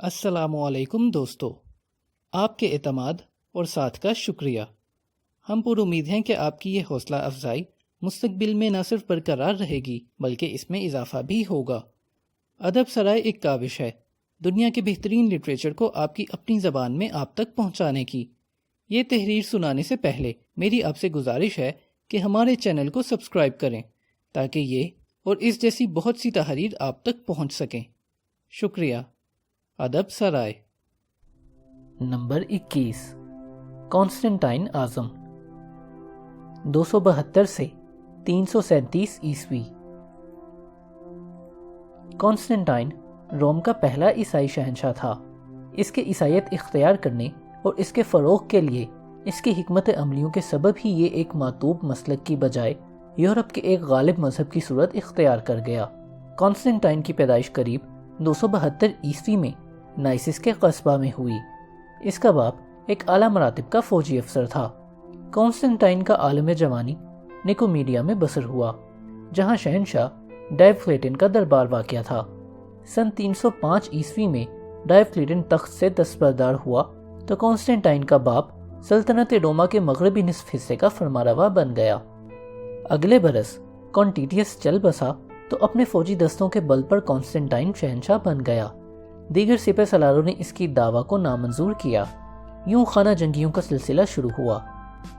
السلام علیکم دوستو، آپ کے اعتماد اور ساتھ کا شکریہ۔ ہم پر امید ہیں کہ آپ کی یہ حوصلہ افزائی مستقبل میں نہ صرف برقرار رہے گی بلکہ اس میں اضافہ بھی ہوگا۔ ادب سرائے ایک کاوش ہے دنیا کے بہترین لٹریچر کو آپ کی اپنی زبان میں آپ تک پہنچانے کی۔ یہ تحریر سنانے سے پہلے میری آپ سے گزارش ہے کہ ہمارے چینل کو سبسکرائب کریں تاکہ یہ اور اس جیسی بہت سی تحریر آپ تک پہنچ سکیں۔ شکریہ۔ ادب سرائے۔ نمبر 21، کانسٹنٹائن اعظم، 272 سے 337 عیسوی۔ کانسٹنٹائن روم کا پہلا عیسائی شہنشاہ تھا۔ اس کے عیسائیت اختیار کرنے اور اس کے فروغ کے لیے اس کی حکمت عملیوں کے سبب ہی یہ ایک معتوب مسلک کی بجائے یورپ کے ایک غالب مذہب کی صورت اختیار کر گیا۔ کانسٹنٹائن کی پیدائش قریب 272 عیسوی میں نائسس کے قصبہ میں ہوئی۔ اس کا باپ ایک اعلیٰ مراتب کا فوجی افسر تھا۔ کانسٹنٹائن کا عالم جوانی نکومیڈیا میں بسر ہوا، جہاں شہنشاہ ڈائوکلیٹن کا دربار واقع تھا۔ سن 305 عیسوی میں ڈائوکلیٹن تخت سے دستبردار ہوا تو کانسٹنٹائن کا باپ سلطنت روما کے مغربی نصف حصے کا فرمانروا بن گیا۔ اگلے برس کانٹیٹیس چل بسا تو اپنے فوجی دستوں کے بل پر کانسٹنٹائن شہنشاہ بن گیا۔ دیگر سپہ سالاروں نے اس کی دعویٰ کو نامنظور کیا۔ یوں خانہ جنگیوں کا سلسلہ شروع ہوا۔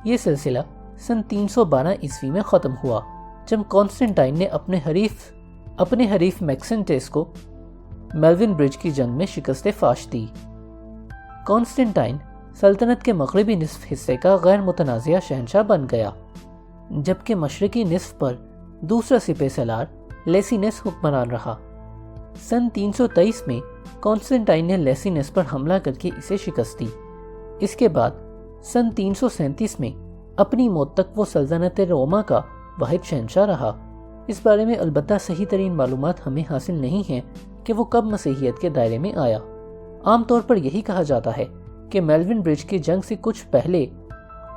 یہ سلسلہ سن 312 عیسوی میں ختم ہوا جب کانسٹنٹائن نے اپنے حریف میکسنٹس کو میلون برج کی جنگ میں شکست فاش دی۔ کانسٹنٹائن سلطنت کے مغربی نصف حصے کا غیر متنازع شہنشاہ بن گیا، جبکہ مشرقی نصف پر دوسرا سپہ سالار لیسینس حکمران رہا۔ سن 323 میں کانسٹنٹائن نے لیسینس پر حملہ کر کے اسے شکست دی۔ اس کے بعد سن 337 میں اپنی موت تک وہ سلطنت روما کا واحد شہنشاہ رہا۔ اس بارے میں البتہ صحیح ترین معلومات ہمیں حاصل نہیں ہیں کہ وہ کب مسیحیت کے دائرے میں آیا۔ عام طور پر یہی کہا جاتا ہے کہ میلون برج کی جنگ سے کچھ پہلے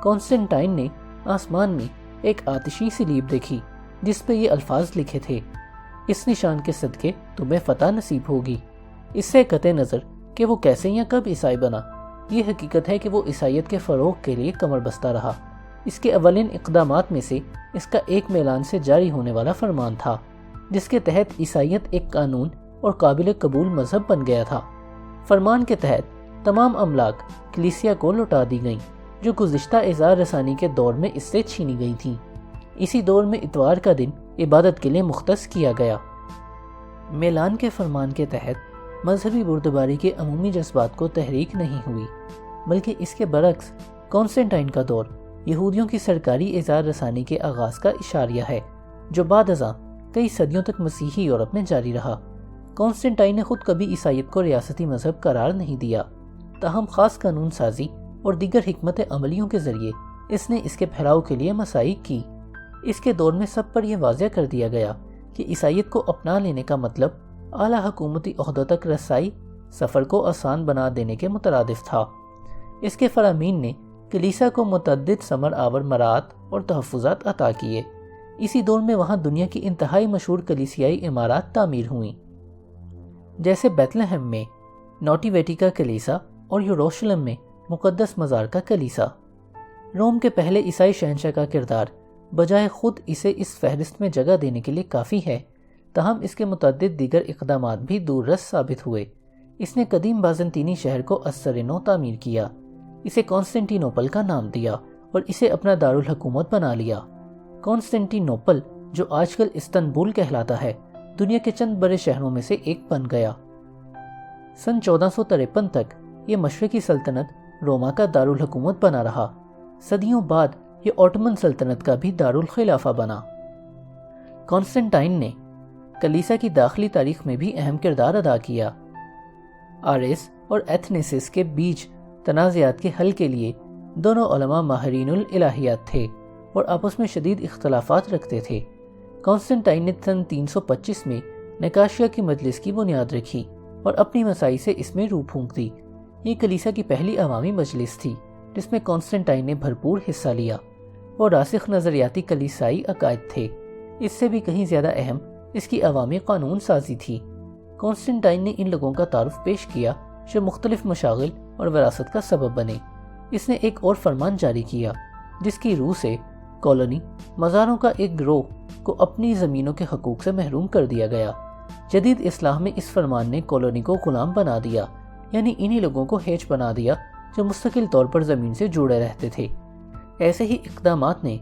کانسٹنٹائن نے آسمان میں ایک آتشی سلیب دیکھی جس پہ یہ الفاظ لکھے تھے: اس نشان کے صدقے تمہیں فتح نصیب ہوگی۔ اس سے قطع نظر کہ وہ کیسے یا کب عیسائی بنا، یہ حقیقت ہے کہ وہ عیسائیت کے فروغ کے لیے کمر بستہ رہا۔ اس کے اولین اقدامات میں سے اس کا ایک میلان سے جاری ہونے والا فرمان تھا، جس کے تحت عیسائیت ایک قانون اور قابل قبول مذہب بن گیا تھا۔ فرمان کے تحت تمام املاک کلیسیا کو لوٹا دی گئیں جو گزشتہ اظہار رسانی کے دور میں اس سے چھینی گئی تھیں۔ اسی دور میں اتوار کا دن عبادت کے لیے مختص کیا گیا۔ میلان کے فرمان کے تحت مذہبی بردباری کے عمومی جذبات کو تحریک نہیں ہوئی، بلکہ اس کے برعکس کانسٹنٹائن کا دور یہودیوں کی سرکاری اظہار رسانی کے آغاز کا اشاریہ ہے، جو بعد ازاں کئی صدیوں تک مسیحی یورپ میں جاری رہا۔ کانسٹنٹائن نے خود کبھی عیسائیت کو ریاستی مذہب قرار نہیں دیا، تاہم خاص قانون سازی اور دیگر حکمت عملیوں کے ذریعے اس نے اس کے پھیلاؤ کے لیے مساعی کی۔ اس کے دور میں سب پر یہ واضح کر دیا گیا کہ عیسائیت کو اپنا لینے کا مطلب اعلیٰ حکومتی عہدوں تک رسائی سفر کو آسان بنا دینے کے مترادف تھا۔ اس کے فرامین نے کلیسا کو متعدد ثمر آور مراعات اور تحفظات عطا کیے۔ اسی دور میں وہاں دنیا کی انتہائی مشہور کلیسیائی عمارات تعمیر ہوئیں، جیسے بیت لحم میں نوٹیویٹی کا کلیسا اور یروشلم میں مقدس مزار کا کلیسا۔ روم کے پہلے عیسائی شہنشاہ کا کردار بجائے خود اسے اس فہرست میں جگہ دینے کے لیے کافی ہے، تاہم اس کے متعدد دیگر اقدامات بھی دور رس ثابت ہوئے۔ اس نے قدیم بازنطینی شہر کو از سر نو تعمیر کیا، اسے کانسٹنٹی نوپل کا نام دیا اور اسے اپنا دارالحکومت بنا لیا۔ کانسٹنٹی نوپل، جو آج کل استنبول کہلاتا ہے، دنیا کے چند بڑے شہروں میں سے ایک بن گیا۔ سن 1453 تک یہ مشرقی سلطنت روما کا دارالحکومت بنا رہا۔ صدیوں بعد یہ اوٹمن سلطنت کا بھی دارالخلافہ بنا۔ کانسٹنٹائن نے کلیسا کی داخلی تاریخ میں بھی اہم کردار ادا کیا۔ آریس اور ایتھنیسس کے بیچ تنازعات کے حل کے لیے دونوں علماء ماہرین الالہیات تھے اور آپس میں شدید اختلافات رکھتے تھے۔ کانسٹنٹائن نے سن 325 میں نکاشیا کی مجلس کی بنیاد رکھی اور اپنی مساعی سے اس میں روح پھونک دی۔ یہ کلیسا کی پہلی عوامی مجلس تھی جس میں کانسٹنٹائن نے بھرپور حصہ لیا۔ اور راسخ نظریاتی کلیسائی عقائد تھے۔ اس سے بھی کہیں زیادہ اہم اس کی عوامی قانون سازی تھی۔ کانسٹنٹائن نے ان لوگوں کا تعارف پیش کیا جو مختلف مشاغل اور وراثت کا سبب بنے۔ اس نے ایک اور فرمان جاری کیا جس کی روح سے کالونی مزاروں کا ایک گروہ کو اپنی زمینوں کے حقوق سے محروم کر دیا گیا۔ جدید اصلاح میں اس فرمان نے کالونی کو غلام بنا دیا، یعنی انہی لوگوں کو ہیچ بنا دیا جو مستقل طور پر زمین سے جڑے رہتے تھے۔ ایسے ہی اقدامات نے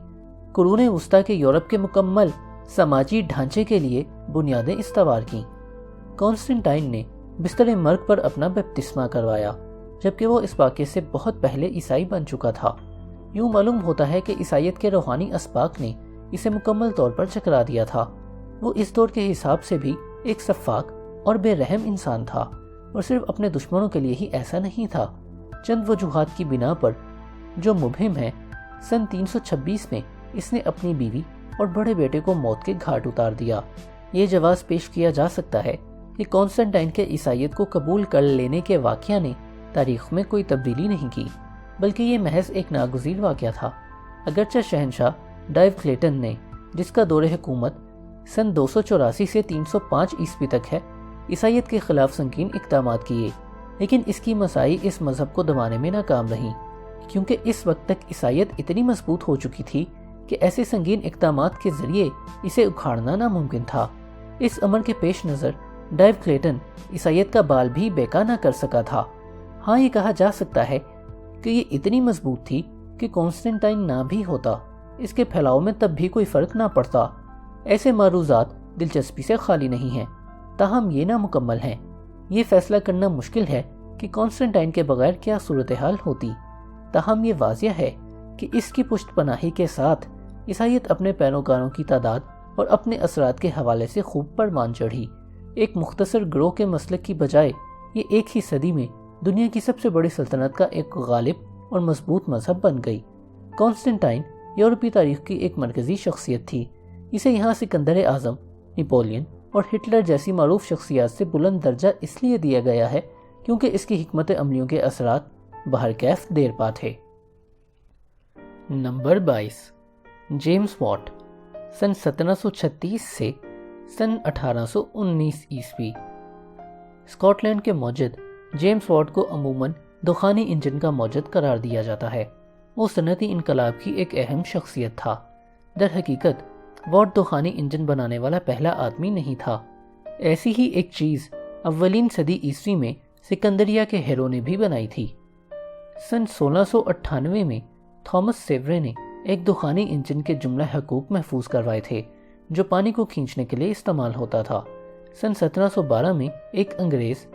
قرون وسطیٰ کے یورپ کے مکمل سماجی ڈھانچے کے لیے بنیادیں استوار کیں۔ کانسٹنٹائن نے بستر مرگ پر اپنا بپتسمہ کروایا، جبکہ وہ اس واقعے سے بہت پہلے عیسائی بن چکا تھا۔ یوں معلوم ہوتا ہے کہ عیسائیت کے روحانی اسباق نے اسے مکمل طور پر چکرا دیا تھا۔ وہ اس دور کے حساب سے بھی ایک سفاک اور بے رحم انسان تھا، اور صرف اپنے دشمنوں کے لیے ہی ایسا نہیں تھا۔ چند وجوہات کی بنا پر جو مبہم ہے، سن 326 میں اس نے اپنی بیوی اور بڑے بیٹے کو موت کے گھاٹ اتار دیا۔ یہ جواز پیش کیا جا سکتا ہے کہ کانسٹنٹائن کے عیسائیت کو قبول کر لینے کے واقعہ نے تاریخ میں کوئی تبدیلی نہیں کی، بلکہ یہ محض ایک ناگزیر واقعہ تھا۔ اگرچہ شہنشاہ ڈائیوکلیٹن نے، جس کا دور حکومت سن 284 سے 305 عیسوی تک ہے، عیسائیت کے خلاف سنگین اقدامات کیے، لیکن اس کی مساعی اس مذہب کو دبانے میں ناکام رہیں، کیونکہ اس وقت تک عیسائیت اتنی مضبوط ہو چکی تھی کہ ایسے سنگین اقدامات کے ذریعے اسے اکھاڑنا ناممکن تھا۔ اس امر کے پیش نظر ڈائیوکلیٹن عیسائیت کا بال بھی بیکا نہ کر سکا تھا۔ ہاں، یہ کہا جا سکتا ہے کہ یہ اتنی مضبوط تھی کہ کانسٹنٹائن نہ بھی ہوتا، اس کے پھیلاؤ میں تب بھی کوئی فرق نہ پڑتا۔ ایسے معروضات دلچسپی سے خالی نہیں ہیں، تاہم یہ نامکمل ہیں۔ یہ فیصلہ کرنا مشکل ہے کہ کانسٹنٹائن کے بغیر کیا صورتحال ہوتی، تاہم یہ واضح ہے کہ اس کی پشت پناہی کے ساتھ عیسائیت اپنے پیروکاروں کی تعداد اور اپنے اثرات کے حوالے سے خوب پروان چڑھی۔ ایک مختصر گروہ کے مسلک کی بجائے یہ ایک ہی صدی میں دنیا کی سب سے بڑی سلطنت کا ایک غالب اور مضبوط مذہب بن گئی۔ کانسٹنٹائن یورپی تاریخ کی ایک مرکزی شخصیت تھی۔ اسے یہاں سکندر اعظم، نپولین اور ہٹلر جیسی معروف شخصیات سے بلند درجہ اس لیے دیا گیا ہے کیونکہ اس کی حکمت عملیوں کے اثرات بہرکیف دیر پا تھے۔ نمبر 22، جیمز واٹ، سن 1736 سے سن 1819 عیسوی۔ اسکاٹ لینڈ کے موجد جیمز واٹ کو عموماً دخانی انجن کا موجد قرار دیا جاتا ہے۔ وہ صنعتی انقلاب کی ایک اہم شخصیت تھا۔ در حقیقت واٹ دخانی انجن بنانے والا پہلا آدمی نہیں تھا۔ ایسی ہی ایک چیز اولین صدی عیسوی میں سکندریہ کے ہیرو نے بھی بنائی تھی۔ سن 1698 میں تھامس سیورے نے ایک دخانی انجن کے جملہ حقوق محفوظ کروائے تھے جو پانی کو کھینچنے کے لیے استعمال ہوتا تھا۔ سن 1712 میں ایک انگریز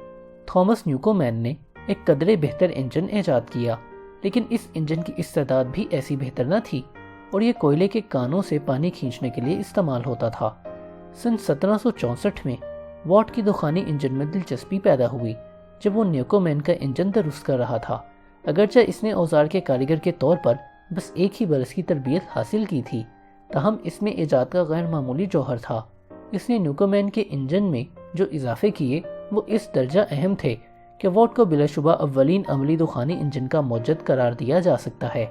تھامس نیوکومین نے ایک قدرے بہتر انجن ایجاد کیا، لیکن اس انجن کی استعداد بھی ایسی بہتر نہ تھی اور یہ کوئلے کے کانوں سے پانی کھینچنے کے لیے استعمال ہوتا تھا۔ سن 1764 میں واٹ کی دخانی انجن میں دلچسپی پیدا ہوئی جب وہ نیوکومین کا انجن درست کر رہا تھا۔ اگرچہ اس نے اوزار کے کاریگر کے طور پر بس ایک ہی برس کی تربیت حاصل کی تھی، تاہم اس میں ایجاد کا غیر معمولی جوہر تھا۔ اس نے نیوکومین کے انجن میں جو اضافے کیے وہ اس درجہ اہم تھے کہ واٹ کو بلا شبہ اولین عملی دخانی انجن کا موجد قرار دیا جا سکتا ہے۔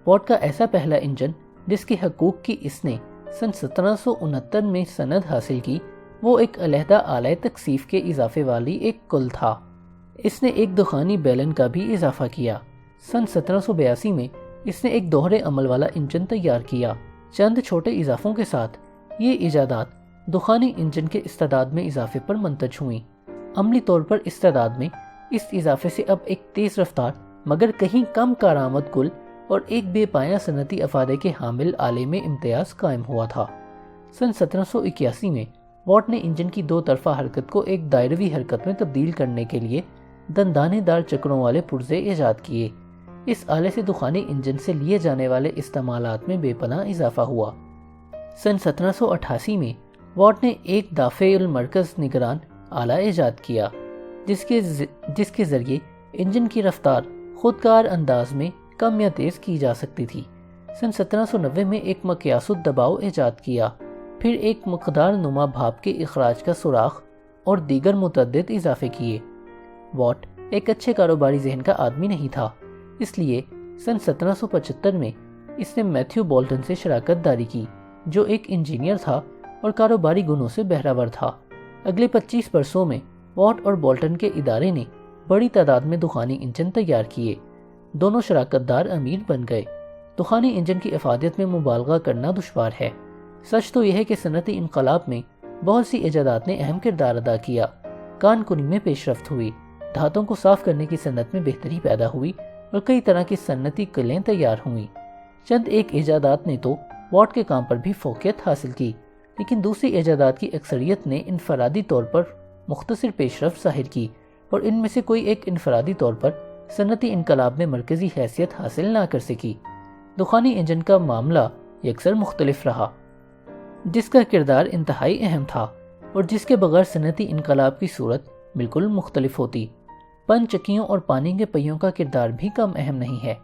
واٹ کا ایسا پہلا انجن جس کے حقوق کی اس نے سن 1769 میں سند حاصل کی، وہ ایک علیحدہ آلہ تکثیف کے اضافے والی ایک کل تھا۔ اس نے ایک دخانی بیلن کا بھی اضافہ کیا۔ سن 1782 میں اس نے ایک دوہرے عمل والا انجن تیار کیا۔ چند چھوٹے اضافوں کے ساتھ یہ ایجادات دخانی انجن کے استعداد میں اضافے پر منتج ہوئیں۔ عملی طور پر استعداد میں اس اضافے سے اب ایک تیز رفتار مگر کہیں کم کارآمد کل اور ایک بے پایہ صنعتی افادے کے حامل آلے میں امتیاز قائم ہوا تھا۔ سن 1781 میں واٹ نے انجن کی دو طرفہ حرکت کو ایک دائروی حرکت میں تبدیل کرنے کے لیے دندانے دار چکروں والے پرزے ایجاد کیے۔ اس آلے سے دخانی انجن سے لیے جانے والے استعمالات میں بے پناہ اضافہ ہوا۔ سن 1788 میں واٹ نے ایک دافع المرکز نگران آلہ ایجاد کیا جس کے ذریعے انجن کی رفتار خودکار انداز میں کم یا تیز کی جا سکتی تھی۔ سن 1790 میں ایک مقیاس الدباؤ ایجاد کیا، پھر ایک مقدار نما بھاپ کے اخراج کا سوراخ اور دیگر متعدد اضافے کیے۔ واٹ ایک اچھے کاروباری ذہن کا آدمی نہیں تھا، اس لیے سن 1775 میں اس نے میتھیو بولٹن سے شراکت داری کی جو ایک انجینئر تھا اور کاروباری گنوں سے بہرہور تھا۔ اگلے 25 برسوں میں واٹ اور بولٹن کے ادارے نے بڑی تعداد میں دخانی انجن تیار کیے۔ دونوں شراکت دار امیر بن گئے۔ دخانی انجن کی افادیت میں مبالغہ کرنا دشوار ہے۔ سچ تو یہ ہے کہ صنعتی انقلاب میں بہت سی ایجادات نے اہم کردار ادا کیا۔ کان کنی میں پیش رفت ہوئی، دھاتوں کو صاف کرنے کی صنعت میں بہتری پیدا ہوئی اور کئی طرح کی صنعتی قلعیں تیار ہوئیں۔ چند ایک ایجادات نے تو واٹ کے کام پر بھی فوقیت حاصل کی، لیکن دوسری ایجادات کی اکثریت نے انفرادی طور پر مختصر پیش رفت ظاہر کی، اور ان میں سے کوئی ایک انفرادی طور پر صنعتی انقلاب میں مرکزی حیثیت حاصل نہ کر سکی۔ دخانی انجن کا معاملہ یکسر مختلف رہا، جس کا کردار انتہائی اہم تھا اور جس کے بغیر صنعتی انقلاب کی صورت بالکل مختلف ہوتی۔ پن چکیوں اور پانی کے پہیوں کا کردار بھی کم اہم نہیں ہے،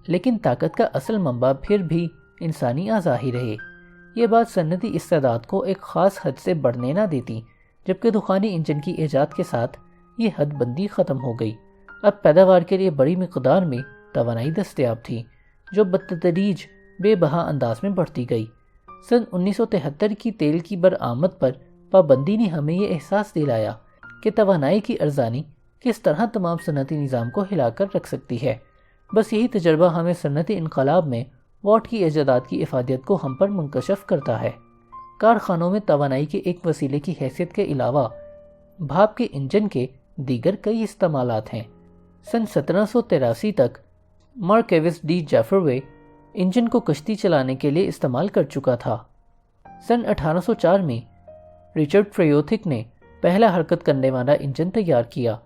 لیکن طاقت کا اصل منبع پھر بھی انسانی اعضاء ہی رہے۔ یہ بات صنعتی استعداد کو ایک خاص حد سے بڑھنے نہ دیتی، جبکہ دخانی انجن کی ایجاد کے ساتھ یہ حد بندی ختم ہو گئی۔ اب پیداوار کے لیے بڑی مقدار میں توانائی دستیاب تھی، جو بتدریج بے بہا انداز میں بڑھتی گئی۔ سن 1973 کی تیل کی برآمد پر پابندی نے ہمیں یہ احساس دلایا کہ توانائی کی ارزانی کس طرح تمام صنعتی نظام کو ہلا کر رکھ سکتی ہے۔ بس یہی تجربہ ہمیں صنعتی انقلاب میں واٹ کی ایجادات کی افادیت کو ہم پر منکشف کرتا ہے۔ کارخانوں میں توانائی کے ایک وسیلے کی حیثیت کے علاوہ بھاپ کے انجن کے دیگر کئی استعمالات ہیں۔ سن 1783 تک مارکیوس ڈی جیفروے انجن کو کشتی چلانے کے لیے استعمال کر چکا تھا۔ سن 1804 میں رچرڈ فریوتھک نے پہلا حرکت کرنے والا انجن تیار کیا۔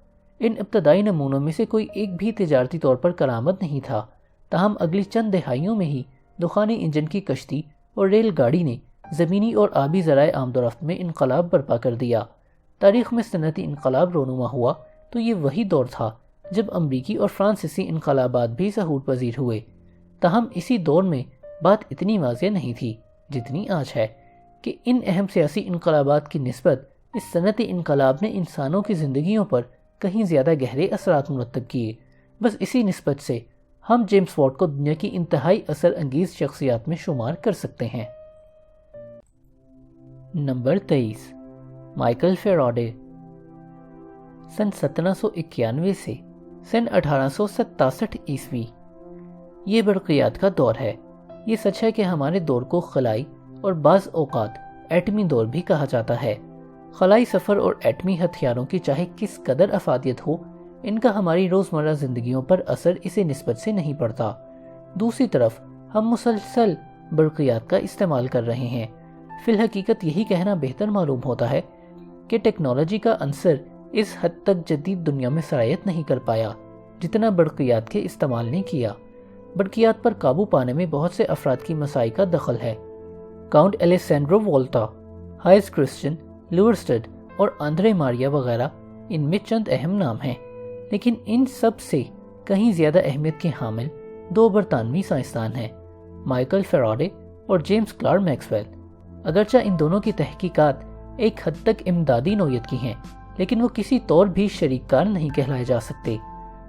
ان ابتدائی نمونوں میں سے کوئی ایک بھی تجارتی طور پر کارآمد نہیں تھا، تاہم اگلی چند دہائیوں میں ہی دخانی انجن کی کشتی اور ریل گاڑی نے زمینی اور آبی ذرائع آمد و رفت میں انقلاب برپا کر دیا۔ تاریخ میں صنعتی انقلاب رونما ہوا تو یہ وہی دور تھا جب امریکی اور فرانسیسی انقلابات بھی ظہور پذیر ہوئے۔ تاہم اسی دور میں بات اتنی واضح نہیں تھی جتنی آج ہے کہ ان اہم سیاسی انقلابات کی نسبت اس صنعتی انقلاب نے انسانوں کی زندگیوں پر کہیں زیادہ گہرے اثرات مرتب کیے۔ بس اسی نسبت سے ہم جیمز واٹ کو دنیا کی انتہائی اثر انگیز شخصیات میں شمار کر سکتے ہیں۔ Number 23، Michael Faraday. سن 1791 سے سن 1867 عیسوی یہ برقیات کا دور ہے۔ یہ سچ ہے کہ ہمارے دور کو خلائی اور بعض اوقات ایٹمی دور بھی کہا جاتا ہے۔ خلائی سفر اور ایٹمی ہتھیاروں کی چاہے کس قدر افادیت ہو، ان کا ہماری روزمرہ زندگیوں پر اثر اسی نسبت سے نہیں پڑتا۔ دوسری طرف ہم مسلسل برقیات کا استعمال کر رہے ہیں۔ فی الحقیقت یہی کہنا بہتر معلوم ہوتا ہے کہ ٹیکنالوجی کا عنصر اس حد تک جدید دنیا میں سرایت نہیں کر پایا جتنا برقیات کے استعمال نے کیا۔ برقیات پر قابو پانے میں بہت سے افراد کی مساعی کا دخل ہے۔ کاؤنٹ الیسینڈرو وولتا، ہائنز کرسچن لوئرسٹڈ اور آندرے ماریا وغیرہ ان میں چند اہم نام ہیں، لیکن ان سب سے کہیں زیادہ اہمیت کے حامل دو برطانوی سائنسدان ہیں، مائیکل فیراڈے اور جیمز کلارک میکسویل۔ اگرچہ ان دونوں کی تحقیقات ایک حد تک امدادی نوعیت کی ہیں، لیکن وہ کسی طور بھی شریک کار نہیں کہلائے جا سکتے۔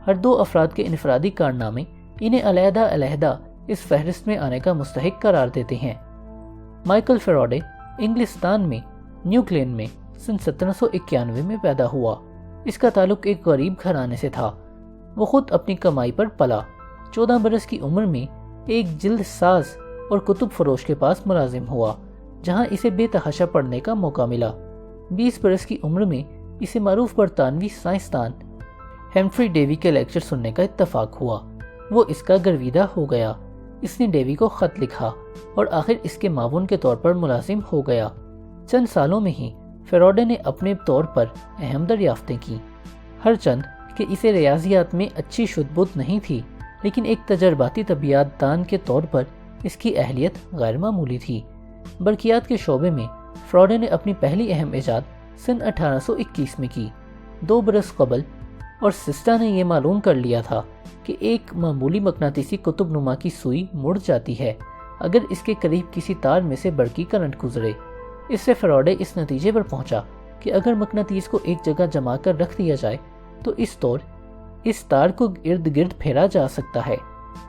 ہر دو افراد کے انفرادی کارنامے انہیں علیحدہ علیحدہ اس فہرست میں آنے کا مستحق قرار دیتے ہیں۔ مائیکل فیراڈے انگلستان میں نیو کلین میں سن 1791 میں پیدا ہوا۔ اس کا تعلق ایک غریب گھرانے سے تھا۔ وہ خود اپنی کمائی پر پلا۔ 14 برس کی عمر میں ایک جلد ساز اور کتب فروش کے پاس ملازم ہوا، جہاں اسے بے تحاشا پڑھنے کا موقع ملا۔ 20 برس کی عمر میں اسے معروف برطانوی سائنسدان ہمفری ڈیوی کے لیکچر سننے کا اتفاق ہوا۔ وہ اس کا گرویدہ ہو گیا۔ اس نے ڈیوی کو خط لکھا اور آخر اس کے معاون کے طور پر ملازم ہو گیا۔ چند سالوں میں ہی فیراڈے نے اپنے طور پر اہم دریافتیں کی، ہر چند کہ اسے ریاضیات میں اچھی شد بد نہیں تھی، لیکن ایک تجرباتی طبیعیات دان کے طور پر اس کی اہلیت غیر معمولی تھی۔ برقیات کے شعبے میں فیراڈے نے اپنی پہلی اہم ایجاد سن 1821 میں کی۔ 2 برس قبل اور سسٹا نے یہ معلوم کر لیا تھا کہ ایک معمولی مقناطیسی قطب نما کی سوئی مڑ جاتی ہے اگر اس کے قریب کسی تار میں سے برقی کرنٹ گزرے۔ اس سے فیراڈے اس نتیجے پر پہنچا کہ اگر مقناطیس کو ایک جگہ جما کر رکھ دیا جائے تو اس تار کو ارد گرد پھیرا جا سکتا ہے۔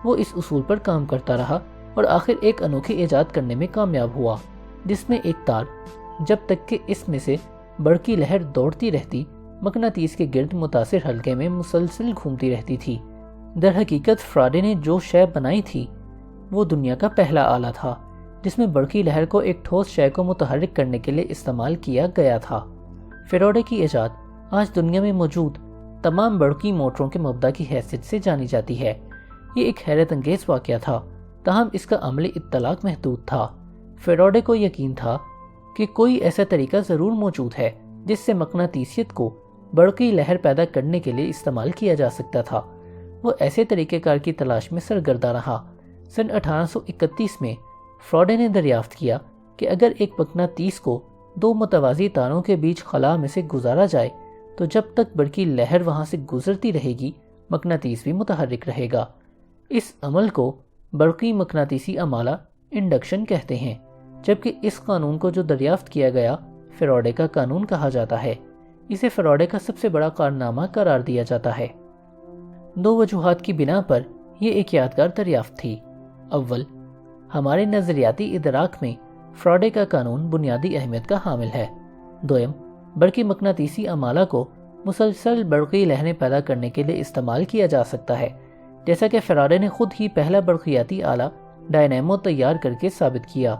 وہ اس اصول پر کام کرتا رہا اور آخر ایک انوکھی ایجاد کرنے میں کامیاب ہوا، جس میں ایک تار جب تک کہ اس میں سے برقی لہر دوڑتی رہتی مقناطیس کے گرد متاثر حلقے میں مسلسل گھومتی رہتی تھی۔ در حقیقت فارڈے نے جو شے بنائی تھی وہ دنیا کا پہلا آلہ تھا جس میں برقی لہر کو ایک ٹھوس شے کو متحرک کرنے کے لیے استعمال کیا گیا تھا۔ فیراڈے کی ایجاد آج دنیا میں موجود تمام برقی موٹروں کے مبدا کی حیثیت سے جانی جاتی ہے۔ یہ ایک حیرت انگیز واقعہ تھا، تاہم اس کا عملی اطلاق محدود تھا۔ فیراڈے کو یقین تھا کہ کوئی ایسا طریقہ ضرور موجود ہے جس سے مقناطیسیت کو برقی لہر پیدا کرنے کے لیے استعمال کیا جا سکتا تھا۔ وہ ایسے طریقہ کار کی تلاش میں سرگردہ رہا۔ سن 1831 میں فیراڈے نے دریافت کیا کہ اگر ایک مقناطیس کو دو متوازی تاروں کے بیچ خلا میں سے گزارا جائے تو جب تک برقی لہر وہاں سے گزرتی رہے گی مقناطیس بھی متحرک رہے گا۔ اس عمل کو برقی مقناطیسی عمالہ انڈکشن کہتے ہیں، جبکہ اس قانون کو جو دریافت کیا گیا فیراڈے کا قانون کہا جاتا ہے۔ اسے فیراڈے کا سب سے بڑا کارنامہ قرار دیا جاتا ہے۔ دو وجوہات کی بنا پر یہ ایک یادگار دریافت تھی۔ اول، ہمارے نظریاتی ادراک میں فیراڈے کا قانون بنیادی اہمیت کا حامل ہے۔ دوم، برقی مقناطیسی عمالہ کو مسلسل برقی لہریں پیدا کرنے کے لیے استعمال کیا جا سکتا ہے، جیسا کہ فیراڈے نے خود ہی پہلا برقیاتی آلہ ڈائنامو تیار کر کے ثابت کیا۔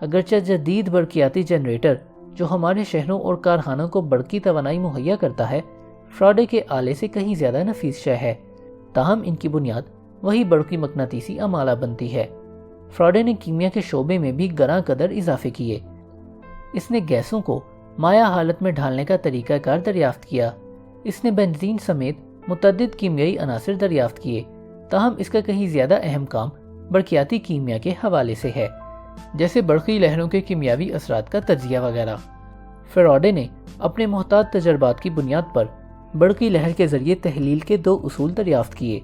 اگرچہ جدید برقیاتی جنریٹر جو ہمارے شہروں اور کارخانوں کو برقی توانائی مہیا کرتا ہے فیراڈے کے آلے سے کہیں زیادہ نفیس شے ہے، تاہم ان کی بنیاد وہی برقی مقناطیسی عمالہ بنتی ہے۔ فیراڈے نے کیمیا کے شعبے میں بھی گراں قدر اضافے کیے۔ اس نے گیسوں کو مائع حالت میں ڈھالنے کا طریقہ کار دریافت کیا۔ اس نے بنزین سمیت متعدد کیمیائی عناصر دریافت کیے، تاہم اس کا کہیں زیادہ اہم کام برقیاتی کیمیا کے حوالے سے ہے، جیسے برقی لہروں کے کیمیاوی اثرات کا تجزیہ وغیرہ۔ فیراڈے نے اپنے محتاط تجربات کی بنیاد پر برقی لہر کے ذریعے تحلیل کے دو اصول دریافت کیے،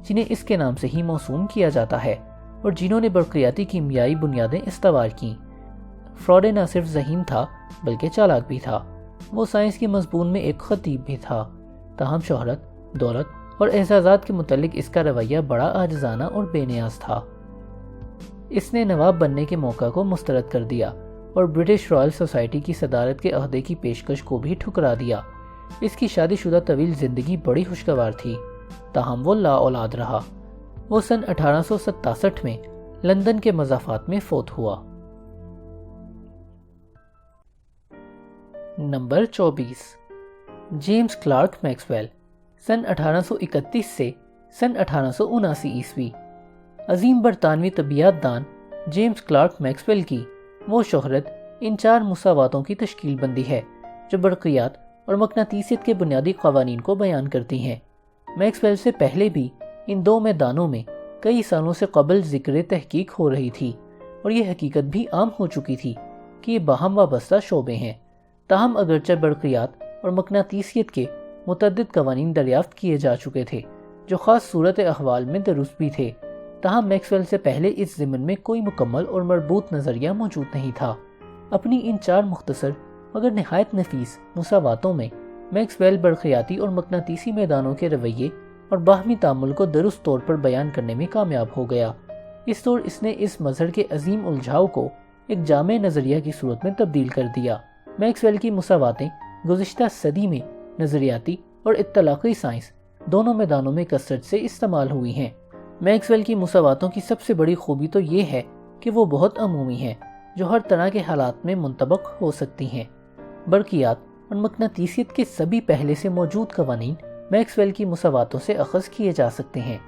جنہیں اس کے نام سے ہی موسوم کیا جاتا ہے اور جنہوں نے برقیاتی کیمیائی بنیادیں استوار کیں۔ فیراڈے نہ صرف ذہین تھا بلکہ چالاک بھی تھا۔ وہ سائنس کے مضمون میں ایک خطیب بھی تھا، تاہم شہرت، دولت اور اعزازات کے متعلق اس کا رویہ بڑا عاجزانہ اور بے نیاز تھا۔ اس نے نواب بننے کے موقع کو مسترد کر دیا اور برٹش رائل سوسائٹی کی صدارت کے عہدے کی پیشکش کو بھی ٹھکرا دیا۔ اس کی شادی شدہ طویل زندگی بڑی خوشگوار تھی، تاہم وہ لا اولاد رہا۔ وہ سن 1867 میں لندن کے مضافات میں فوت ہوا۔ نمبر 24، جیمز کلارک میکسویل، سن 1831 سے سن 1879 عیسوی۔ عظیم برطانوی طبیعیات دان جیمز کلارک میکسویل کی وہ شہرت ان چار مساواتوں کی تشکیل بندی ہے جو برقیات اور مقناطیسیت کے بنیادی قوانین کو بیان کرتی ہیں۔ میکسویل سے پہلے بھی ان دو میدانوں میں کئی سالوں سے قبل ذکر تحقیق ہو رہی تھی اور یہ حقیقت بھی عام ہو چکی تھی کہ یہ باہم وابستہ شعبے ہیں۔ تاہم اگرچہ برقیات اور مقناطیسیت کے متعدد قوانین دریافت کیے جا چکے تھے جو خاص صورت احوال میں درست بھی تھے، تاہم میکسویل سے پہلے اس ضمن میں کوئی مکمل اور مربوط نظریہ موجود نہیں تھا۔ اپنی ان چار مختصر مگر نہایت نفیس مساواتوں میں میکسویل برقیاتی اور مقناطیسی میدانوں کے رویے اور باہمی تعامل کو درست طور پر بیان کرنے میں کامیاب ہو گیا۔ اس طور اس نے اس مظہر کے عظیم الجھاؤ کو ایک جامع نظریہ کی صورت میں تبدیل کر دیا۔ میکسویل کی مساواتیں گزشتہ صدی میں نظریاتی اور اطلاقی سائنس دونوں میدانوں میں کثرت سے استعمال ہوئی ہیں۔ میکسویل کی مساواتوں کی سب سے بڑی خوبی تو یہ ہے کہ وہ بہت عمومی ہیں، جو ہر طرح کے حالات میں منطبق ہو سکتی ہیں۔ برقیات اور مقناطیسیت کے سبھی پہلے سے موجود قوانین میکسویل کی مساواتوں سے اخذ کیے جا سکتے ہیں،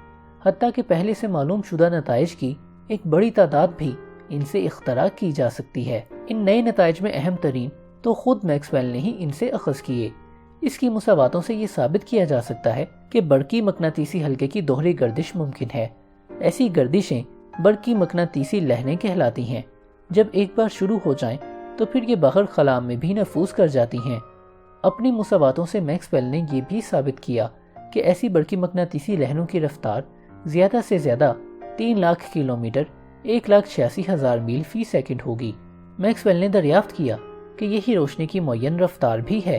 حتیٰ کہ پہلے سے معلوم شدہ نتائج کی ایک بڑی تعداد بھی ان سے اختراع کی جا سکتی ہے۔ ان نئے نتائج میں اہم ترین تو خود میکسویل نے ہی ان سے اخذ کیے۔ اس کی مساواتوں سے یہ ثابت کیا جا سکتا ہے کہ برقی مقناطیسی حلقے کی دوہری گردش ممکن ہے۔ ایسی گردشیں برقی مقناطیسی لہریں کہلاتی ہیں۔ جب ایک بار شروع ہو جائیں تو پھر یہ باہر خلا میں بھی نفوذ کر جاتی ہیں۔ اپنی مساواتوں سے میکسویل نے یہ بھی ثابت کیا کہ ایسی برقی مقناطیسی لہروں کی رفتار زیادہ سے زیادہ 3 لاکھ کلومیٹر 1,86,000 میل فی سیکنڈ ہوگی۔ میکسویل نے دریافت کیا کہ یہی روشنی کی معین رفتار بھی ہے۔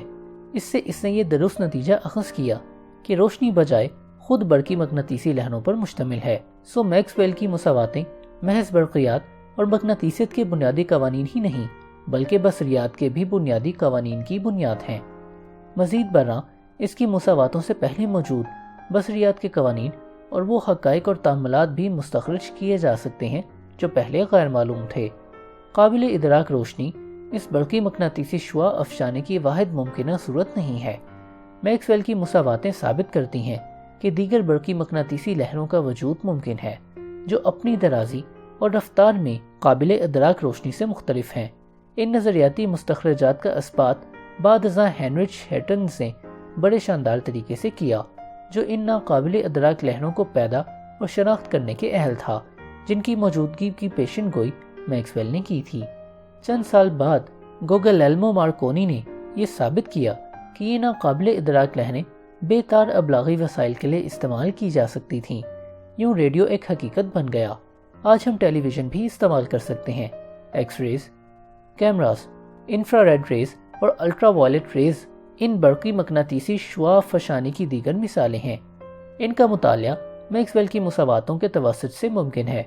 اس سے اس نے یہ درست نتیجہ اخذ کیا کہ روشنی بجائے خود برقی مقناطیسی لہروں پر مشتمل ہے۔ میکسویل کی مساواتیں محض برقیات اور مقناطیسیت کے بنیادی قوانین ہی نہیں بلکہ بصریات کے بھی بنیادی قوانین کی بنیاد ہیں۔ مزید برآں اس کی مساواتوں سے پہلے موجود بصریات کے قوانین اور وہ حقائق اور تأملات بھی مستخرج کیے جا سکتے ہیں جو پہلے غیر معلوم تھے۔ قابل ادراک روشنی اس برقی مقناطیسی شعاع افشانے کی واحد ممکنہ صورت نہیں ہے۔ میکسویل کی مساواتیں ثابت کرتی ہیں کہ دیگر برقی مقناطیسی لہروں کا وجود ممکن ہے جو اپنی درازی اور رفتار میں قابل ادراک روشنی سے مختلف ہیں۔ ان نظریاتی مستخرجات کا اثبات بعد ازاں ہینرچ ہیٹنز نے بڑے شاندار طریقے سے کیا، جو ان ناقابل ادراک لہروں کو پیدا اور شناخت کرنے کے اہل تھا جن کی موجودگی کی پیشن گوئی میکسویل نے کی تھی۔ چند سال بعد گوگلیلمو مارکونی نے یہ ثابت کیا کہ یہ ناقابل ادراک لہریں بے تار ابلاغی وسائل کے لیے استعمال کی جا سکتی تھیں۔ یوں ریڈیو ایک حقیقت بن گیا۔ آج ہم ٹیلی ویژن بھی استعمال کر سکتے ہیں۔ X raise, cameras, infrared raise اور الٹرا وائلٹ ریز ان برقی مقناطیسی شعاع فشانی کی دیگر مثالیں ہیں۔ ان کا مطالعہ میکسویل کی مساواتوں کے توسط سے ممکن ہے۔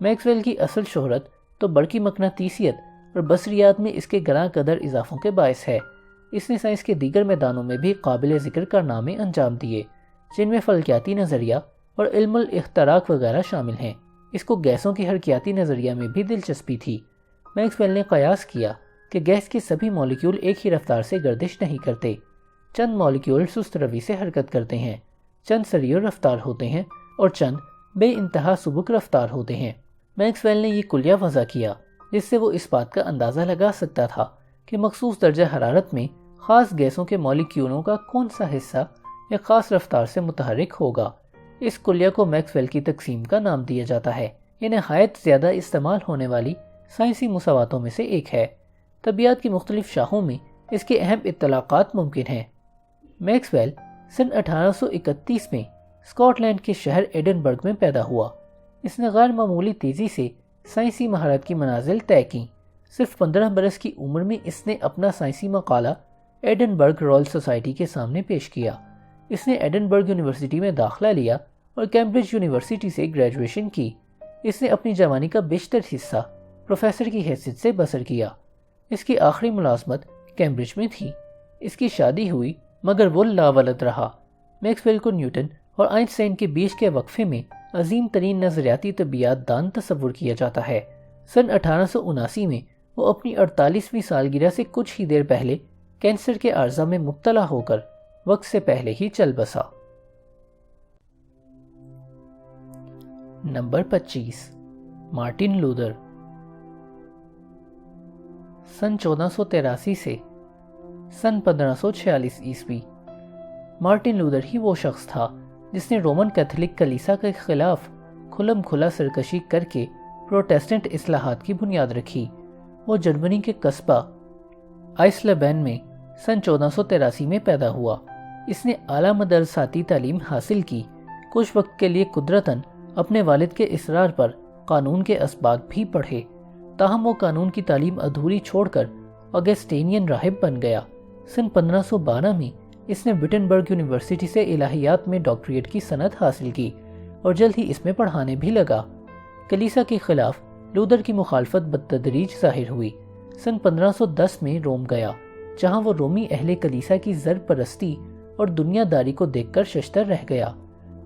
میکسویل کی اصل شہرت تو برقی مقناطیسیت اور بصریات میں اس کے گراں قدر اضافوں کے باعث ہے۔ اس نے سائنس کے دیگر میدانوں میں بھی قابل ذکر کارنامے انجام دیے، جن میں فلکیاتی نظریہ اور علم الاختراق وغیرہ شامل ہیں۔ اس کو گیسوں کی حرکیاتی نظریہ میں بھی دلچسپی تھی۔ میکسویل نے قیاس کیا کہ گیس کے سبھی مالیکیول ایک ہی رفتار سے گردش نہیں کرتے۔ چند مالیکیول سست روی سے حرکت کرتے ہیں، چند سریع رفتار ہوتے ہیں اور چند بے انتہا سبک رفتار ہوتے ہیں۔ میکسویل نے یہ کلیہ وضع کیا جس سے وہ اس بات کا اندازہ لگا سکتا تھا کہ مخصوص درجہ حرارت میں خاص گیسوں کے مالیکیولوں کا کون سا حصہ ایک خاص رفتار سے متحرک ہوگا۔ اس کلیہ کو میکسویل کی تقسیم کا نام دیا جاتا ہے۔ یہ نہایت زیادہ استعمال ہونے والی سائنسی مساواتوں میں سے ایک ہے۔ طبیعت کی مختلف شاخوں میں اس کے اہم اطلاقات ممکن ہیں۔ میکسویل سن 1831 میں اسکاٹ لینڈ کے شہر ایڈنبرگ میں پیدا ہوا۔ اس نے غیر معمولی تیزی سے سائنسی مہارت کی منازل طے کیں۔ صرف 15 برس کی عمر میں اس نے اپنا سائنسی مقالہ ایڈنبرگ رائل سوسائٹی کے سامنے پیش کیا۔ اس نے ایڈنبرگ یونیورسٹی میں داخلہ لیا اور کیمبرج یونیورسٹی سے گریجویشن کی۔ اس نے اپنی جوانی کا بیشتر حصہ پروفیسر کی حیثیت سے بسر کیا۔ اس کی آخری ملازمت کیمبرج میں تھی۔ اس کی شادی ہوئی مگر وہ لاولد رہا۔ میکسویل کو نیوٹن اور آئنسٹائن کے بیچ کے وقفے میں عظیم ترین نظریاتی طبیعیات دان تصور کیا جاتا ہے۔ سن 1879 میں وہ اپنی 48ویں سالگرہ سے کچھ ہی دیر پہلے کینسر کے عارضہ میں مبتلا ہو کر وقت سے پہلے ہی چل بسا۔ Number 25، Martin Luther. سن 1483 سے سن 1546 عیسوی مارٹن لوتھر ہی وہ شخص تھا جس نے رومن کیتھولک کلیسا کے خلاف کھلم کھلا سرکشی کر کے پروٹیسٹنٹ اصلاحات کی بنیاد رکھی۔ وہ جرمنی کے قصبہ آئسلبین میں سن 1483 میں پیدا ہوا۔ اس نے اعلیٰ مدرساتی تعلیم حاصل کی۔ کچھ وقت کے لیے قدرتاً اپنے والد کے اصرار پر قانون کے اسباق بھی پڑھے، تاہم وہ قانون کی تعلیم ادھوری چھوڑ کر آگسٹینین راہب بن گیا۔ سن 1512 میں اس نے وٹنبرگ یونیورسٹی سے الہیات میں ڈاکٹریٹ کی سند حاصل کی اور جلد ہی اس میں پڑھانے بھی لگا۔ کلیسا کے خلاف لوتھر کی مخالفت بتدریج ظاہر ہوئی۔ سن 1510 میں روم گیا، جہاں وہ رومی اہل کلیسا کی زر پرستی اور دنیا داری کو دیکھ کر ششدر رہ گیا۔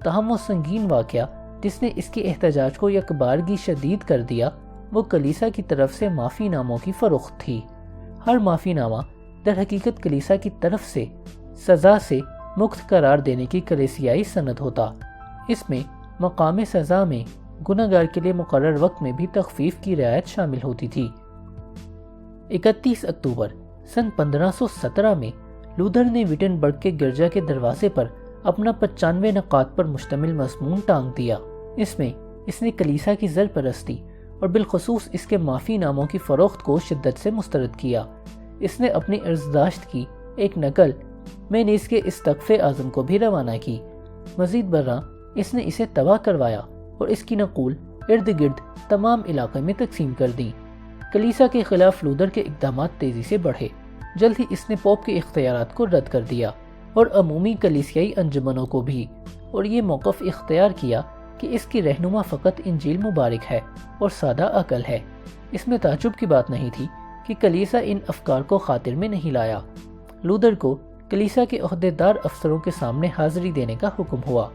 تاہم وہ سنگین واقعہ جس نے اس کے احتجاج کو یکبارگی شدید کر دیا وہ کلیسا کی طرف سے معافی ناموں کی فروخت تھی۔ ہر معافی نامہ در حقیقت کلیسا کی طرف سے سزا سے مکت قرار دینے کی کلیسیائی سند ہوتا۔ اس میں مقام سزا میں گنہگار کے لیے مقرر وقت میں بھی تخفیف کی رعایت شامل ہوتی تھی۔ 31 اکتوبر سن 1517 میں لوتھر نے وٹنبرگ کے گرجا کے دروازے پر اپنا 95 نقاط پر مشتمل مضمون ٹانگ دیا۔ اس میں اس نے کلیسا کی زر پرستی اور بالخصوص اس کے معافی ناموں کی فروخت کو شدت سے مسترد کیا۔ اس نے اپنی عرضداشت کی ایک نقل میں نے اس کے استغفے اعظم کو بھی روانہ کی۔ مزید برآں اس نے اسے تباہ کروایا اور اس کی نقول ارد گرد تمام علاقے میں تقسیم کر دیں۔ کلیسا کے خلاف لوتھر کے اقدامات تیزی سے بڑھے۔ جلد ہی اس نے پوپ کے اختیارات کو رد کر دیا اور عمومی کلیسیائی انجمنوں کو بھی، اور یہ موقف اختیار کیا کہ اس کی رہنما فقط انجیل مبارک ہے اور سادہ عقل ہے۔ اس میں تعجب کی بات نہیں تھی کہ کلیسا ان افکار کو خاطر میں نہیں لایا۔ لودر کو کلیسا کے عہدیدار افسروں کے سامنے حاضری دینے کا حکم ہوا۔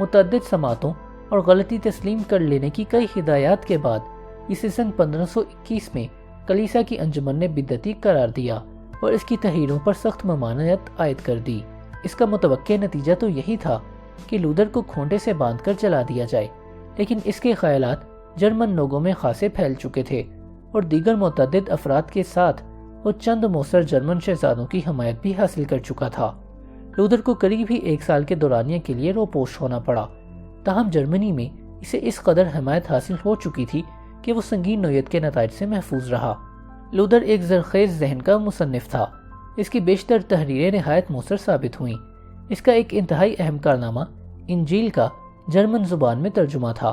متعدد سماعتوں اور غلطی تسلیم کر لینے کی کئی ہدایات کے بعد اسے سن 1521 میں کلیسا کی انجمن نے بدعتی قرار دیا اور اس کی تحریروں پر سخت ممانعت عائد کر دی۔ اس کا متوقع نتیجہ تو یہی تھا کہ لودر کو کھونٹے سے باندھ کر جلا دیا جائے، لیکن اس کے خیالات جرمن لوگوں میں خاصے پھیل چکے تھے اور دیگر متعدد افراد کے ساتھ وہ چند موثر جرمن شہزادوں کی حمایت بھی حاصل کر چکا تھا۔ لودر کو قریب ہی 1 سال کے دورانیے کے لیے روپوش ہونا پڑا، تاہم جرمنی میں اسے اس قدر حمایت حاصل ہو چکی تھی کہ وہ سنگین نوعیت کے نتائج سے محفوظ رہا۔ لودر ایک زرخیز ذہن کا مصنف تھا۔ اس کی بیشتر تحریریں نہایت مؤثر ثابت ہوئیں۔ اس کا ایک انتہائی اہم کارنامہ انجیل کا جرمن زبان میں ترجمہ تھا۔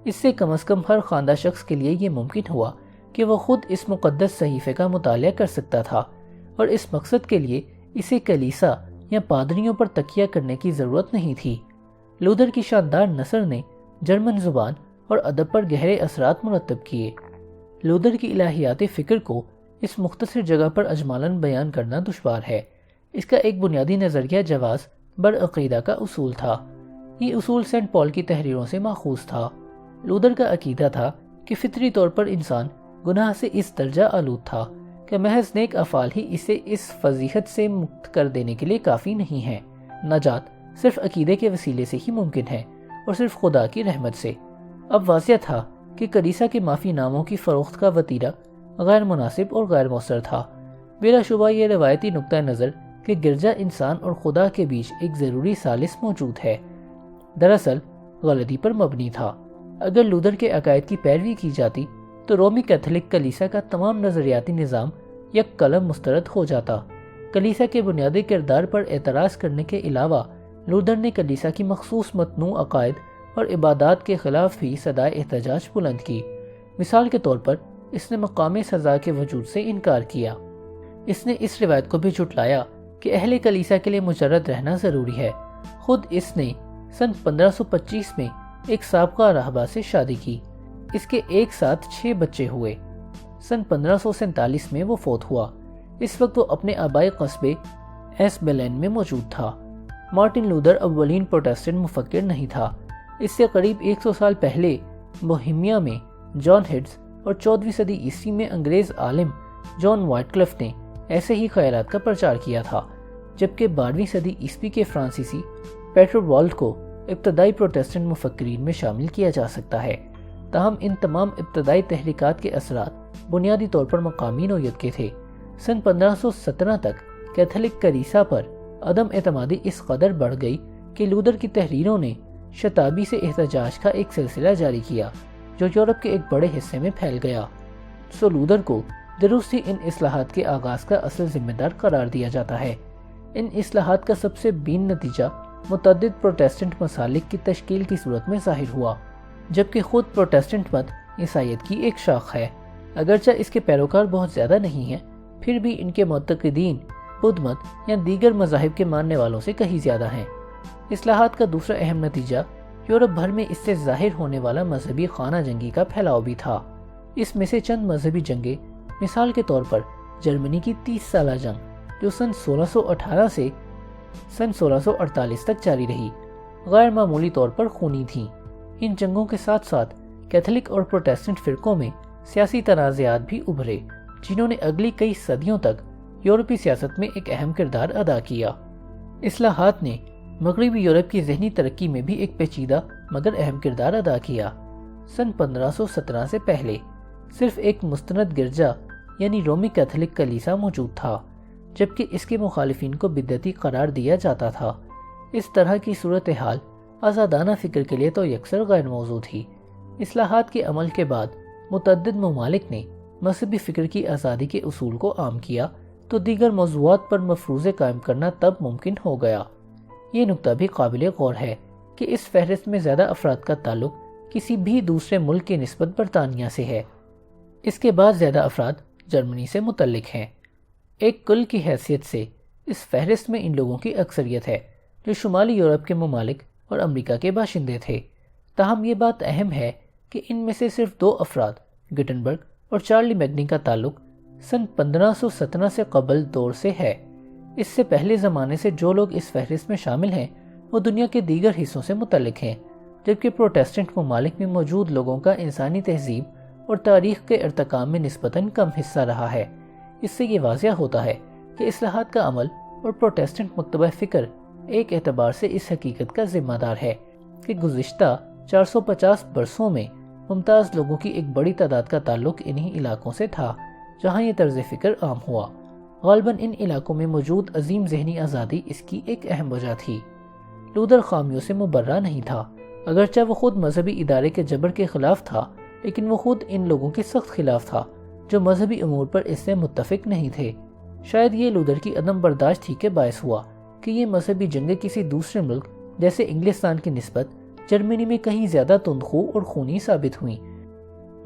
اس سے کم از کم ہر خواندہ شخص کے لیے یہ ممکن ہوا کہ وہ خود اس مقدس صحیفے کا مطالعہ کر سکتا تھا، اور اس مقصد کے لیے اسے کلیسا یا پادریوں پر تکیہ کرنے کی ضرورت نہیں تھی۔ لودر کی شاندار نثر نے جرمن زبان اور ادب پر گہرے اثرات مرتب کیے۔ لودر کی الہیاتی فکر کو اس مختصر جگہ پر اجمالاً بیان کرنا دشوار ہے۔ اس کا ایک بنیادی نظریہ جواز برعقیدہ کا اصول تھا۔ یہ اصول سینٹ پال کی تحریروں سے ماخوذ تھا۔ لودر کا عقیدہ تھا کہ فطری طور پر انسان گناہ سے اس درجہ آلود تھا کہ محض نیک افعال ہی اسے اس فضیحت سے مکت کر دینے کے لیے کافی نہیں ہے۔ نجات صرف عقیدے کے وسیلے سے ہی ممکن ہے اور صرف خدا کی رحمت سے۔ اب واضح تھا کہ کلیسا کے معافی ناموں کی فروخت کا وتیرہ غیر مناسب اور غیر مؤثر تھا۔ بلا شبہ یہ روایتی نقطہ نظر کہ گرجا انسان اور خدا کے بیچ ایک ضروری ثالث موجود ہے، دراصل غلطی پر مبنی تھا۔ اگر لودر کے عقائد کی پیروی کی جاتی تو رومی کیتھولک کلیسا کا تمام نظریاتی نظام یک قلم مسترد ہو جاتا۔ کلیسا کے بنیادی کردار پر اعتراض کرنے کے علاوہ لودر نے کلیسا کی مخصوص متنوع عقائد اور عبادات کے خلاف بھی صدائے احتجاج بلند کی۔ مثال کے طور پر اس نے مقام سزا کے وجود سے انکار کیا۔ اس نے اس روایت کو بھی جھٹلایا کہ اہل کلیسا کے لیے مجرد رہنا ضروری ہے۔ خود اس نے سن 1525 میں ایک سابقہ راہبہ سے شادی کی۔ اس کے ایک ساتھ 6 بچے ہوئے۔ سن 1547 میں وہ فوت ہوا۔ اس وقت وہ اپنے آبائی قصبے ایس بیلین میں موجود تھا۔ مارٹن لودر اولین پروٹسٹنٹ مفکر نہیں تھا۔ اس سے قریب 100 سال پہلے بوہیمیا میں جان ہڈز اور 14ویں صدی عیسوی میں انگریز عالم جان وائٹ کلف نے ایسے ہی خیالات کا پرچار کیا تھا، جبکہ 12ویں صدی عیسوی کے فرانسیسی پیٹر والٹ کو ابتدائی پروٹسٹنٹ مفکرین میں شامل کیا جا سکتا ہے۔ تاہم ان تمام ابتدائی تحریکات کے اثرات بنیادی طور پر مقامی نوعیت کے تھے۔ سن 1517 تک کیتھولک کلیسا پر عدم اعتمادی اس قدر بڑھ گئی کہ لودر کی تحریروں نے شتابی سے احتجاج کا ایک سلسلہ جاری کیا جو یورپ کے ایک بڑے حصے میں پھیل گیا۔ لودر کو درست ہی ان اصلاحات کے آغاز کا اصل ذمہ دار قرار دیا جاتا ہے۔ ان اصلاحات کا سب سے بین نتیجہ متعدد پروٹسٹنٹ مسالک کی تشکیل کی صورت میں ظاہر ہوا، جبکہ خود پروٹسٹنٹ مت عیسائیت کی ایک شاخ ہے۔ اگرچہ اس کے پیروکار بہت زیادہ نہیں ہیں، پھر بھی ان کے معتقدین بدھ مت یا دیگر مذاہب کے ماننے والوں سے کہیں زیادہ ہیں۔ اصلاحات کا دوسرا اہم نتیجہ یورپ بھر میں اس سے ظاہر ہونے والا مذہبی خانہ جنگی کا پھیلاؤ بھی تھا۔ اس میں سے چند مذہبی جنگیں مثال کے طور پر جرمنی کی 30 سالہ جنگ جو سن 1618 سے سن 1648 تک جاری رہی، غیر معمولی طور پر خونی تھیں۔ ان جنگوں کے ساتھ ساتھ کیتھولک اور پروٹسٹنٹ فرقوں میں سیاسی تنازعات بھی ابھرے، جنہوں نے اگلی کئی صدیوں تک یورپی سیاست میں ایک اہم کردار ادا کیا۔ اصلاحات نے مغربی یورپ کی ذہنی ترقی میں بھی ایک پیچیدہ مگر اہم کردار ادا کیا۔ سن 1517 سے پہلے صرف ایک مستند گرجا یعنی رومی کیتھولک کلیسا موجود تھا، جبکہ اس کے مخالفین کو بدعتی قرار دیا جاتا تھا۔ اس طرح کی صورتحال آزادانہ فکر کے لیے تو یکسر غیر موزوں تھی۔ اصلاحات کے عمل کے بعد متعدد ممالک نے مذہبی فکر کی آزادی کے اصول کو عام کیا تو دیگر موضوعات پر مفروضے قائم کرنا تب ممکن ہو گیا۔ یہ نکتہ بھی قابل غور ہے کہ اس فہرست میں زیادہ افراد کا تعلق کسی بھی دوسرے ملک کی نسبت برطانیہ سے ہے۔ اس کے بعد زیادہ افراد جرمنی سے متعلق ہیں۔ ایک کل کی حیثیت سے اس فہرست میں ان لوگوں کی اکثریت ہے جو شمالی یورپ کے ممالک اور امریکہ کے باشندے تھے۔ تاہم یہ بات اہم ہے کہ ان میں سے صرف 2 افراد گٹنبرگ اور چارلی میگنی کا تعلق سن 1517 سے قبل دور سے ہے۔ اس سے پہلے زمانے سے جو لوگ اس فہرست میں شامل ہیں وہ دنیا کے دیگر حصوں سے متعلق ہیں، جبکہ پروٹیسٹنٹ ممالک میں موجود لوگوں کا انسانی تہذیب اور تاریخ کے ارتقام میں نسبتاً کم حصہ رہا ہے۔ اس سے یہ واضح ہوتا ہے کہ اصلاحات کا عمل اور پروٹیسٹنٹ مکتبہ فکر ایک اعتبار سے اس حقیقت کا ذمہ دار ہے کہ گزشتہ 450 برسوں میں ممتاز لوگوں کی ایک بڑی تعداد کا تعلق انہی علاقوں سے تھا جہاں یہ طرز فکر عام ہوا۔ غالباً ان علاقوں میں موجود عظیم ذہنی آزادی اس کی ایک اہم وجہ تھی۔ لودر خامیوں سے مبرہ نہیں تھا، اگرچہ وہ خود مذہبی ادارے کے جبر کے خلاف تھا، لیکن وہ خود ان لوگوں کے سخت خلاف تھا جو مذہبی امور پر اس سے متفق نہیں تھے۔ شاید یہ لودر کی عدم برداشت ہی کے باعث ہوا کہ یہ مذہبی جنگیں کسی دوسرے ملک جیسے انگلستان کی نسبت جرمنی میں کہیں زیادہ تندخو اور خونی ثابت ہوئیں۔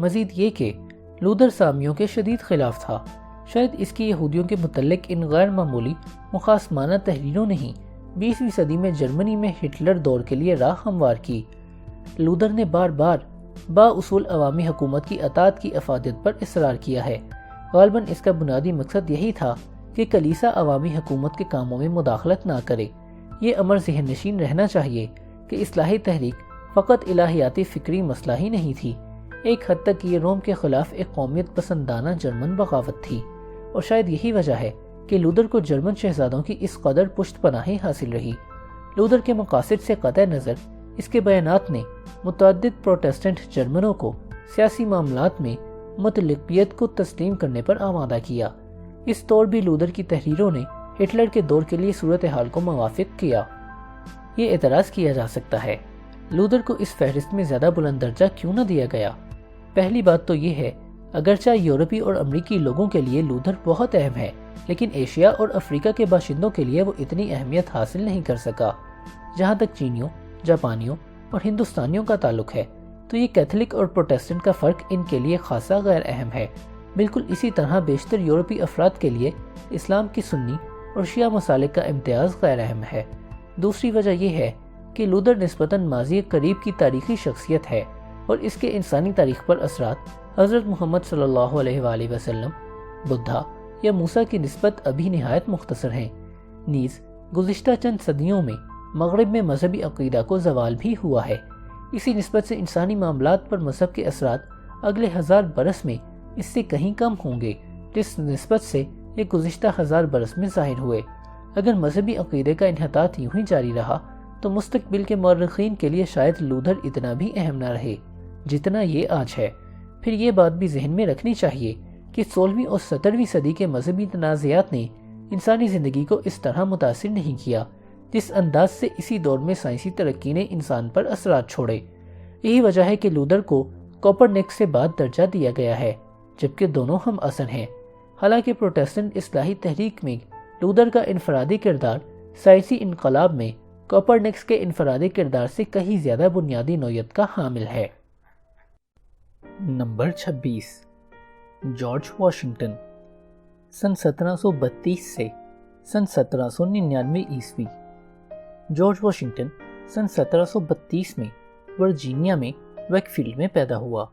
مزید یہ کہ لودر سامیوں کے شدید خلاف تھا۔ شاید اس کی یہودیوں کے متعلق ان غیر معمولی مخاصمانہ تحریروں نے ہی 20ویں صدی میں جرمنی میں ہٹلر دور کے لیے راہ ہموار کی۔ لودر نے بار بار با اصول عوامی حکومت کی اطاعت کی افادیت پر اصرار کیا ہے۔ غالباً اس کا بنیادی مقصد یہی تھا کہ کلیسا عوامی حکومت کے کاموں میں مداخلت نہ کرے۔ یہ امر ذہن نشین رہنا چاہیے کہ اصلاحی تحریک فقط الہیاتی فکری مسئلہ ہی نہیں تھی، ایک حد تک یہ روم کے خلاف ایک قومیت پسندانہ جرمن بغاوت تھی، اور شاید یہی وجہ ہے کہ لودر کو جرمن شہزادوں کی اس قدر پشت پناہی حاصل رہی۔ لودر کے مقاصد سے قطع نظر اس کے بیانات نے متعدد پروٹیسٹنٹ جرمنوں کو سیاسی معاملات میں مطلقیت کو تسلیم کرنے پر آمادہ کیا۔ اس طور بھی لودر کی تحریروں نے ہٹلر کے دور کے لیے صورتحال کو موافق کیا۔ یہ اعتراض کیا جا سکتا ہے، لودر کو اس فہرست میں زیادہ بلند درجہ کیوں نہ دیا گیا؟ پہلی بات تو یہ ہے، اگرچہ یورپی اور امریکی لوگوں کے لیے لودر بہت اہم ہے، لیکن ایشیا اور افریقہ کے باشندوں کے لیے وہ اتنی اہمیت حاصل نہیں کر سکا۔ جہاں تک چینیوں، جاپانیوں اور ہندوستانیوں کا تعلق ہے تو یہ کیتھولک اور پروٹیسٹنٹ کا فرق ان کے لیے خاصا غیر اہم ہے۔ بالکل اسی طرح بیشتر یورپی افراد کے لیے اسلام کی سنی اور شیعہ مسالک کا امتیاز غیر اہم ہے۔ دوسری وجہ یہ ہے کہ لودر نسبتاً ماضی قریب کی تاریخی شخصیت ہے اور اس کے انسانی تاریخ پر اثرات حضرت محمد صلی اللہ علیہ وآلہ وسلم، بدھا یا موسیٰ کی نسبت ابھی نہایت مختصر ہیں۔ نیز گزشتہ چند صدیوں میں مغرب میں مذہبی عقیدہ کو زوال بھی ہوا ہے، اسی نسبت سے انسانی معاملات پر مذہب کے اثرات اگلے 1000 برس میں اس سے کہیں کم ہوں گے جس نسبت سے یہ گزشتہ 1000 برس میں ظاہر ہوئے۔ اگر مذہبی عقیدے کا انحطاط یوں ہی جاری رہا تو مستقبل کے مورخین کے لیے شاید لودر اتنا بھی اہم نہ رہے جتنا یہ آج ہے۔ پھر یہ بات بھی ذہن میں رکھنی چاہیے کہ 16ویں اور 17ویں صدی کے مذہبی تنازعات نے انسانی زندگی کو اس طرح متاثر نہیں کیا جس انداز سے اسی دور میں سائنسی ترقی نے انسان پر اثرات چھوڑے۔ یہی وجہ ہے کہ لودر کو کوپرنیکس سے بعد درجہ دیا گیا ہے، جبکہ دونوں ہم اثر ہیں۔ حالانکہ پروٹیسٹنٹ اصلاحی تحریک میں لودر کا انفرادی کردار سائنسی انقلاب میں کوپرنیکس کے انفرادی کردار سے کہیں زیادہ بنیادی نوعیت کا حامل ہے۔ نمبر 26، جارج واشنگٹن، سن 1732 سے سن 1799 عیسوی۔ جارج واشنگٹن سن 1732 میں ورجینیا میں ویکفیلڈ میں پیدا ہوا۔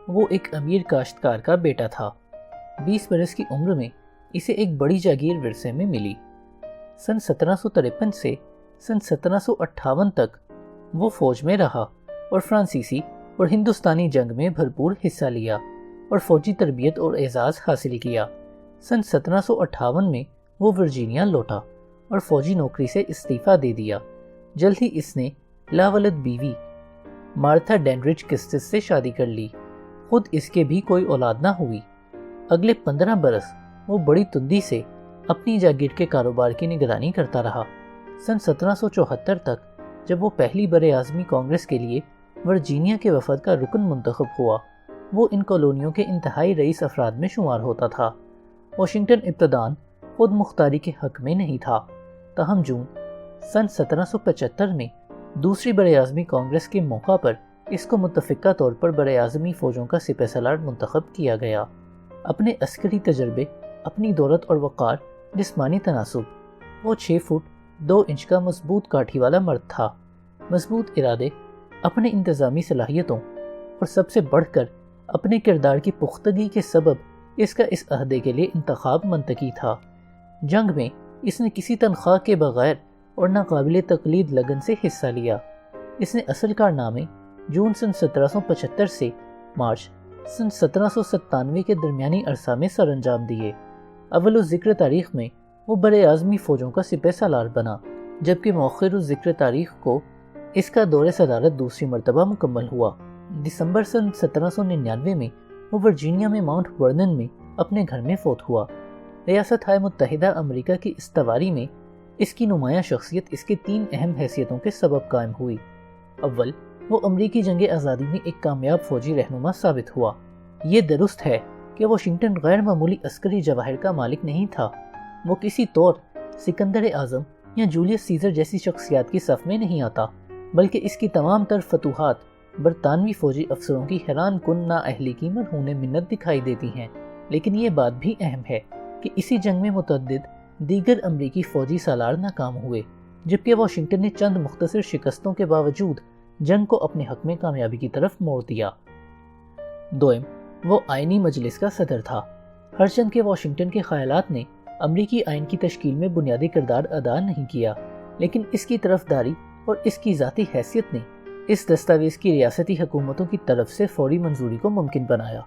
وہ ایک امیر کاشتکار کا بیٹا تھا۔ 20 برس کی عمر میں اسے ایک بڑی جاگیر ورثے میں ملی۔ سن 1753 سے سن 1758 تک وہ فوج میں رہا اور فرانسیسی اور ہندوستانی جنگ میں بھرپور حصہ لیا اور فوجی تربیت اور اعزاز حاصل کیا۔ سن 1758 میں وہ ورجینیا لوٹا اور فوجی نوکری سے استعفیٰ دے دیا۔ جلد ہی اس نے لاولد بیوی مارتھا ڈینڈرچ کسٹس سے شادی کر لی۔ خود اس کے بھی کوئی اولاد نہ ہوئی۔ اگلے 15 برس وہ بڑی تندی سے اپنی جاگیر کے کاروبار کی نگرانی کرتا رہا۔ سن 1774 تک جب وہ پہلی براعظمی کانگریس کے لیے ورجینیا کے وفد کا رکن منتخب ہوا، وہ ان کالونیوں کے انتہائی رئیس افراد میں شمار ہوتا تھا۔ واشنگٹن ابتداً خود مختاری کے حق میں نہیں تھا، تاہم جون سن 1775 میں دوسری براعظمی کانگریس کے موقع پر اس کو متفقہ طور پر براعظمی فوجوں کا سپہ سالار منتخب کیا گیا۔ اپنے عسکری تجربے، اپنی دولت اور وقار، جسمانی تناسب، وہ 6 فٹ 2 انچ کا مضبوط کاٹھی والا مرد تھا۔ مضبوط ارادے اپنے انتظامی صلاحیتوں اور سب سے بڑھ کر اپنے کردار کی پختگی کے سبب اس کا اس عہدے کے لیے انتخاب منطقی تھا۔ جنگ میں اس نے کسی تنخواہ کے بغیر اور ناقابل تقلید لگن سے حصہ لیا۔ اس نے اصل کارنامے جون سن 1775 سے مارچ سن 1797 کے درمیانی عرصہ میں سر انجام دیے۔ اول الذکر تاریخ میں وہ برے اعظمی فوجوں کا سپہ سالار بنا، جبکہ مؤخر الذکر تاریخ کو اس کا دور صدارت دوسری مرتبہ مکمل ہوا۔ دسمبر سن 1799 میں وہ ورجینیا میں ماؤنٹ ورنن میں اپنے گھر میں فوت ہوا۔ ریاست ہائے متحدہ امریکہ کی استواری میں اس کی نمایاں شخصیت اس کے 3 اہم حیثیتوں کے سبب قائم ہوئی۔ اول، وہ امریکی جنگ آزادی میں ایک کامیاب فوجی رہنما ثابت ہوا۔ یہ درست ہے کہ واشنگٹن غیر معمولی عسکری جواہر کا مالک نہیں تھا۔ وہ کسی طور سکندر اعظم یا جولیس سیزر جیسی شخصیات کی صف میں نہیں آتا، بلکہ اس کی تمام تر فتوحات برطانوی فوجی افسروں کی حیران کن نااہلی کی مرہون منت دکھائی دیتی ہیں۔ لیکن یہ بات بھی اہم ہے کہ اسی جنگ میں متعدد دیگر امریکی فوجی سالار ناکام ہوئے، جبکہ واشنگٹن نے چند مختصر شکستوں کے باوجود جنگ کو اپنے حق میں کامیابی کی طرف موڑ دیا۔ دوئم، وہ آئینی مجلس کا صدر تھا۔ ہرچند کہ واشنگٹن کے خیالات نے امریکی آئین کی تشکیل میں بنیادی کردار ادا نہیں کیا، لیکن اس کی طرفداری اور اس کی ذاتی حیثیت نے اس دستاویز کی ریاستی حکومتوں کی طرف سے فوری منظوری کو ممکن بنایا۔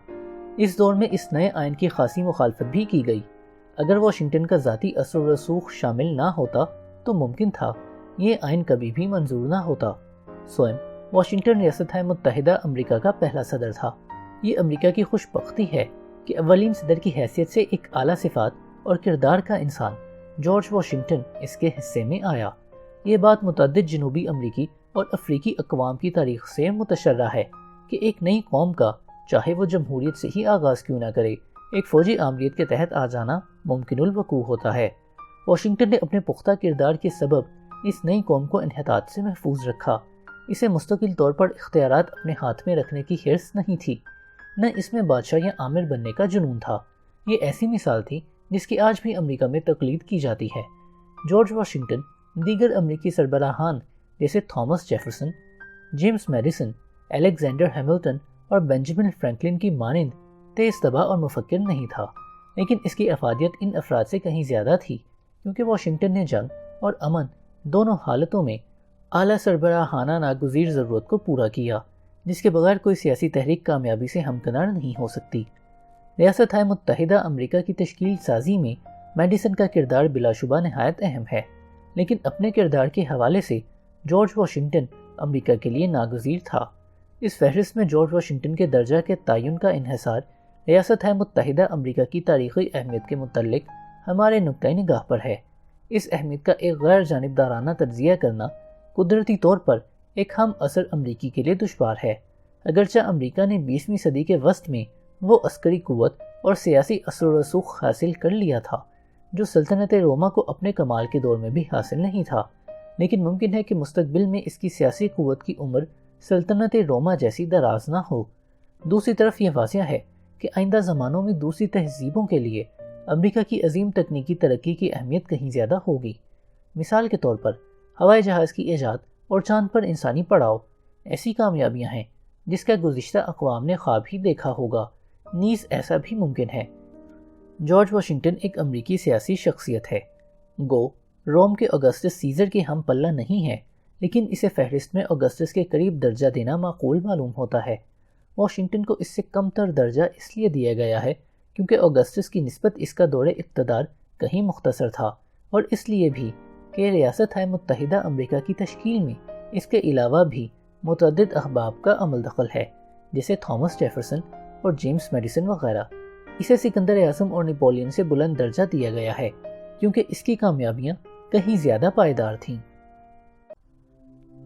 اس دور میں اس نئے آئین کی خاصی مخالفت بھی کی گئی۔ اگر واشنگٹن کا ذاتی اثر و رسوخ شامل نہ ہوتا تو ممکن تھا یہ آئین کبھی بھی منظور نہ ہوتا۔ سوئم، واشنگٹن ریاست ہائے متحدہ امریکہ کا پہلا صدر تھا۔ یہ امریکہ کی خوش بختی ہے کہ اولین صدر کی حیثیت سے ایک اعلیٰ صفات اور کردار کا انسان جارج واشنگٹن اس کے حصے میں آیا۔ یہ بات متعدد جنوبی امریکی اور افریقی اقوام کی تاریخ سے متشرہ ہے کہ ایک نئی قوم کا، چاہے وہ جمہوریت سے ہی آغاز کیوں نہ کرے، ایک فوجی آمریت کے تحت آ جانا ممکن الوقوع ہوتا ہے۔ واشنگٹن نے اپنے پختہ کردار کے سبب اس نئی قوم کو انحطاط سے محفوظ رکھا۔ اسے مستقل طور پر اختیارات اپنے ہاتھ میں رکھنے کی حرص نہیں تھی، نہ اس میں بادشاہ یا آمر بننے کا جنون تھا۔ یہ ایسی مثال تھی جس کی آج بھی امریکہ میں تقلید کی جاتی ہے۔ جارج واشنگٹن دیگر امریکی سربراہان جیسے Thomas Jefferson, James medicine, Alexander Hamilton اور بنجامن فرینکلن کی مانند تیز طبع اور مفکر نہیں تھا، لیکن اس کی افادیت ان افراد سے کہیں زیادہ تھی، کیونکہ واشنگٹن نے جنگ اور امن دونوں حالتوں میں اعلیٰ سربراہانہ ناگزیر ضرورت کو پورا کیا، جس کے بغیر کوئی سیاسی تحریک کامیابی سے ہمکنار نہیں ہو سکتی۔ ریاست ہائے متحدہ امریکہ کی تشکیل سازی میں میڈیسن کا کردار بلا شبہ نہایت اہم ہے، لیکن اپنے کردار کے حوالے سے جارج واشنگٹن امریکہ کے لیے ناگزیر تھا۔ اس فہرست میں جارج واشنگٹن کے درجہ کے تعین کا انحصار ریاست ہائے متحدہ امریکہ کی تاریخی اہمیت کے متعلق ہمارے نقطۂ نگاہ پر ہے۔ اس اہمیت کا ایک غیر جانبدارانہ تجزیہ کرنا قدرتی طور پر ایک ہم اثر امریکی کے لیے دشوار ہے۔ اگرچہ امریکہ نے 20ویں صدی کے وسط میں وہ عسکری قوت اور سیاسی اثر و رسوخ حاصل کر لیا تھا جو سلطنت روما کو اپنے کمال کے دور میں بھی حاصل نہیں تھا، لیکن ممکن ہے کہ مستقبل میں اس کی سیاسی قوت کی عمر سلطنت روما جیسی دراز نہ ہو۔ دوسری طرف یہ واضح ہے کہ آئندہ زمانوں میں دوسری تہذیبوں کے لیے امریکہ کی عظیم تکنیکی ترقی کی اہمیت کہیں زیادہ ہوگی۔ مثال کے طور پر ہوائی جہاز کی ایجاد اور چاند پر انسانی پڑاؤ ایسی کامیابیاں ہیں جس کا گزشتہ اقوام نے خواب ہی دیکھا ہوگا۔ نیز ایسا بھی ممکن ہے جارج واشنگٹن ایک امریکی سیاسی شخصیت ہے، گو روم کے اگسٹس سیزر کے ہم پلہ نہیں ہے، لیکن اسے فہرست میں اگسٹس کے قریب درجہ دینا معقول معلوم ہوتا ہے۔ واشنگٹن کو اس سے کم تر درجہ اس لیے دیا گیا ہے کیونکہ اگسٹس کی نسبت اس کا دور اقتدار کہیں مختصر تھا، اور اس لیے بھی کہ ریاست ہائے متحدہ امریکہ کی تشکیل میں اس کے علاوہ بھی متعدد احباب کا عمل دخل ہے، جیسے تھامس جیفرسن اور جیمز میڈیسن وغیرہ۔ اسے سکندر اعظم اور نیپولین سے بلند درجہ دیا گیا ہے کیونکہ اس کی کامیابیاں کہیں زیادہ پائیدار تھیں۔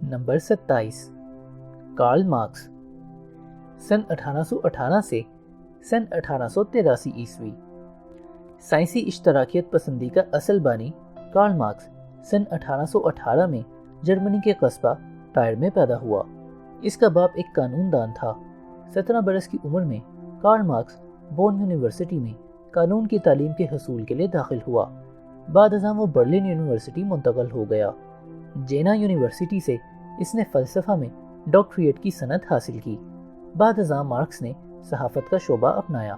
نمبر 27، کارل مارکس، سن 1818 سے سن 1883 عیسوی۔ سائنسی اشتراکیت پسندی کا اصل بانی کارل مارکس سن 1818 میں جرمنی کے قصبہ ٹائر میں پیدا ہوا۔ اس کا باپ ایک قانون دان تھا۔ 17 برس کی عمر میں کارل مارکس بون یونیورسٹی میں قانون کی تعلیم کے حصول کے لیے داخل ہوا۔ بعد ازاں وہ برلن یونیورسٹی منتقل ہو گیا۔ جینا یونیورسٹی سے اس نے فلسفہ میں ڈاکٹریٹ کی سند حاصل کی۔ بعد ازاں مارکس نے صحافت کا شعبہ اپنایا۔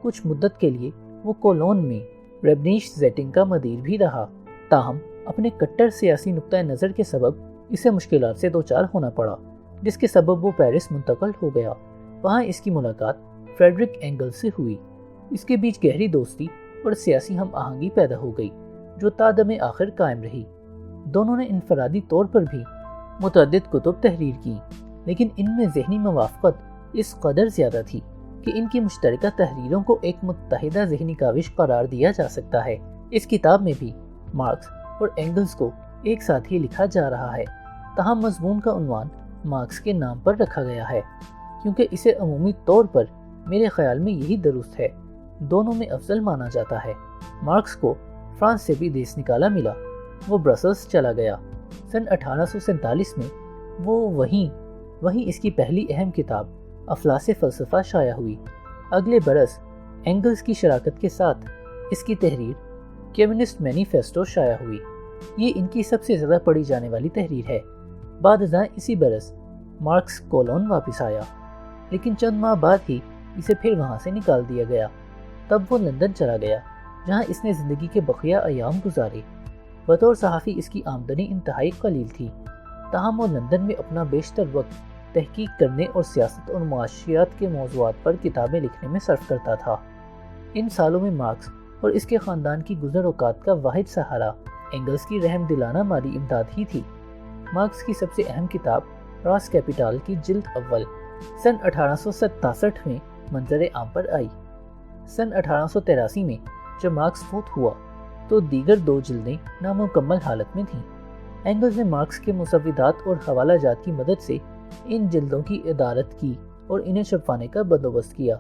کچھ مدت کے لیے وہ کولون میں ریبنیش زیٹنگ کا مدیر بھی رہا، تاہم اپنے کٹر سیاسی نقطہ نظر کے سبب اسے مشکلات سے دوچار ہونا پڑا، جس کے سبب وہ پیرس منتقل ہو گیا۔ وہاں اس کی ملاقات فریڈرک اینگل سے ہوئی۔ اس کے بیچ گہری دوستی اور سیاسی ہم آہنگی پیدا ہو گئی جو تا دم آخر قائم رہی۔ دونوں نے انفرادی طور پر بھی متعدد کتب تحریر کی، لیکن ان میں ذہنی موافقت اس قدر زیادہ تھی کہ ان کی مشترکہ تحریروں کو ایک متحدہ ذہنی کاوش قرار دیا جا سکتا ہے۔ اس کتاب میں بھی مارکس اور اینگلز کو ایک ساتھ ہی لکھا جا رہا ہے، تاہم مضمون کا عنوان مارکس کے نام پر رکھا گیا ہے، کیونکہ اسے عمومی طور پر میرے خیال میں یہی درست ہے، دونوں میں افضل مانا جاتا ہے۔ مارکس کو فرانس سے بھی دیس نکالا ملا، وہ برسلز چلا گیا۔ سن 1847 میں وہ وہیں اس کی پہلی اہم کتاب افلاس فلسفہ شائع ہوئی۔ اگلے برس اینگلز کی شراکت کے ساتھ اس کی تحریر کمیونسٹ مینیفیسٹو شائع ہوئی۔ یہ ان کی سب سے زیادہ پڑھی جانے والی تحریر ہے۔ بعد ازاں اسی برس مارکس کولون واپس آیا، لیکن چند ماہ بعد ہی اسے پھر وہاں سے نکال دیا گیا۔ تب وہ لندن چلا گیا، جہاں اس نے زندگی کے بقیہ ایام گزارے۔ بطور صحافی اس کی آمدنی انتہائی قلیل تھی، تاہم وہ لندن میں اپنا بیشتر وقت تحقیق کرنے اور سیاست اور معاشیات کے موضوعات پر کتابیں لکھنے میں صرف کرتا تھا۔ ان سالوں میں مارکس اور اس کے خاندان کی گزر اوقات کا واحد سہارا اینگلز کی رحم دلانہ مالی امداد ہی تھی۔ مارکس کی سب سے اہم کتاب راس کیپیٹال کی جلد اول سن 1867 میں منظر عام پر آئی۔ سن 1883 میں جب مارکس فوت ہوا تو دیگر 2 جلدیں نامکمل حالت میں تھیں۔ اینگلز نے مارکس کے مسودات اور حوالہ جات کی مدد سے ان جلدوں کی ادارت کی اور انہیں چھپوانے کا بندوبست کیا۔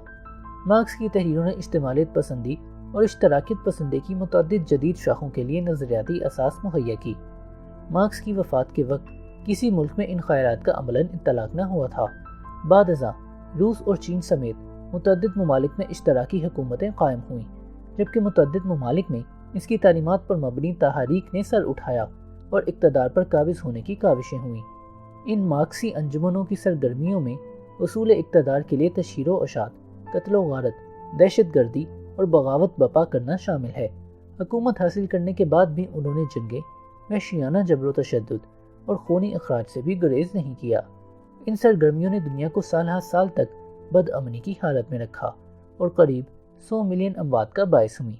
مارکس کی تحریروں نے اجتماعیت پسندی اور اشتراکیت پسندی کی متعدد جدید شاخوں کے لیے نظریاتی اساس مہیا کی۔ مارکس کی وفات کے وقت کسی ملک میں ان خیرات کا عملاً اطلاق نہ ہوا تھا۔ بعد ازاں روس اور چین سمیت متعدد ممالک میں اشتراکی حکومتیں قائم ہوئیں، جبکہ متعدد ممالک میں اس کی تعلیمات پر مبنی تحریک نے سر اٹھایا اور اقتدار پر قابض ہونے کی کاوشیں ہوئیں۔ ان مارکسی انجمنوں کی سرگرمیوں میں اصول اقتدار کے لیے تشہیر و اشاعت، قتل و غارت، دہشت گردی اور بغاوت بپا کرنا شامل ہے۔ حکومت حاصل کرنے کے بعد بھی انہوں نے جنگیں، وحشیانہ جبر و تشدد اور خونی اخراج سے بھی گریز نہیں کیا۔ ان سرگرمیوں نے دنیا کو سال ہر سال تک بد امنی کی حالت میں رکھا اور قریب 100 ملین اموات کا باعث ہوئی۔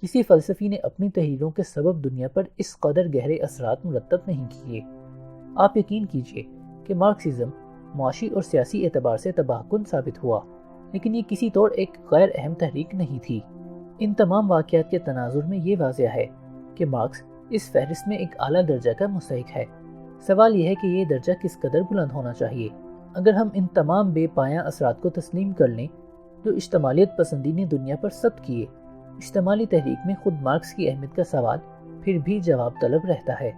کسی فلسفی نے اپنی تحریروں کے سبب دنیا پر اس قدر گہرے اثرات مرتب نہیں کیے۔ آپ یقین کیجئے کہ مارکسزم معاشی اور سیاسی اعتبار سے تباہ کن ثابت ہوا، لیکن یہ کسی طور ایک غیر اہم تحریک نہیں تھی۔ ان تمام واقعات کے تناظر میں یہ واضح ہے کہ مارکس اس فہرست میں ایک اعلیٰ درجہ کا مستحق ہے۔ سوال یہ ہے کہ یہ درجہ کس قدر بلند ہونا چاہیے۔ اگر ہم ان تمام بے پایاں اثرات کو تسلیم کر لیں جو اجتماعیت پسندی نے دنیا پر ثبت کیے، اجتماعی تحریک میں خود مارکس کی اہمیت کا سوال پھر بھی جواب طلب رہتا ہے۔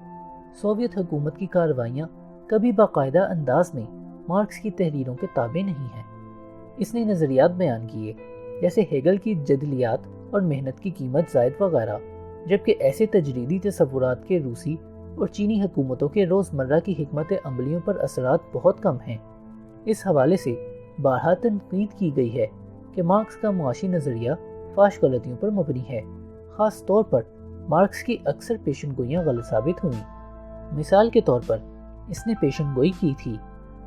سوویت حکومت کی کارروائیاں کبھی باقاعدہ انداز میں مارکس کی تحریروں کے تابع نہیں ہیں۔ اس نے نظریات بیان کیے جیسے ہیگل کی جدلیات اور محنت کی قیمت زائد وغیرہ، جبکہ ایسے تجریدی تصورات کے روسی اور چینی حکومتوں کے روزمرہ کی حکمت عملیوں پر اثرات بہت کم ہیں۔ اس حوالے سے بارہا تنقید کی گئی ہے کہ مارکس کا معاشی نظریہ فاش غلطیوں پر مبنی ہے، خاص طور پر مارکس کی اکثر پیشن گوئیاں غلط ثابت ہوئیں۔ مثال کے طور پر اس نے پیشن گوئی کی تھی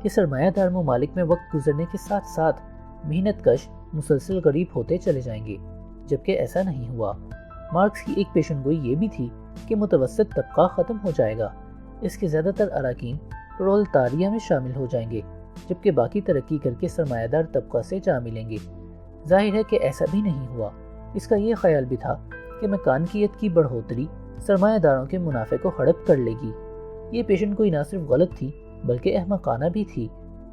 کہ سرمایہ دار ممالک میں وقت گزرنے کے ساتھ ساتھ محنت کش مسلسل غریب ہوتے چلے جائیں گے، جبکہ ایسا نہیں ہوا۔ مارکس کی ایک پیشن گوئی یہ بھی تھی کہ متوسط طبقہ ختم ہو جائے گا، اس کے زیادہ تر اراکین پرولتاریہ میں شامل ہو جائیں گے، جبکہ باقی ترقی کر کے سرمایہ دار طبقہ سے جا ملیں گے۔ ظاہر ہے کہ ایسا بھی نہیں ہوا۔ اس کا یہ خیال بھی تھا کہ مکانکیت کی بڑھوتری سرمایہ داروں کے منافع کو ہڑپ کر لے گی۔ یہ پیشن گوئی نہ صرف غلط تھی بلکہ احمقانہ بھی تھی۔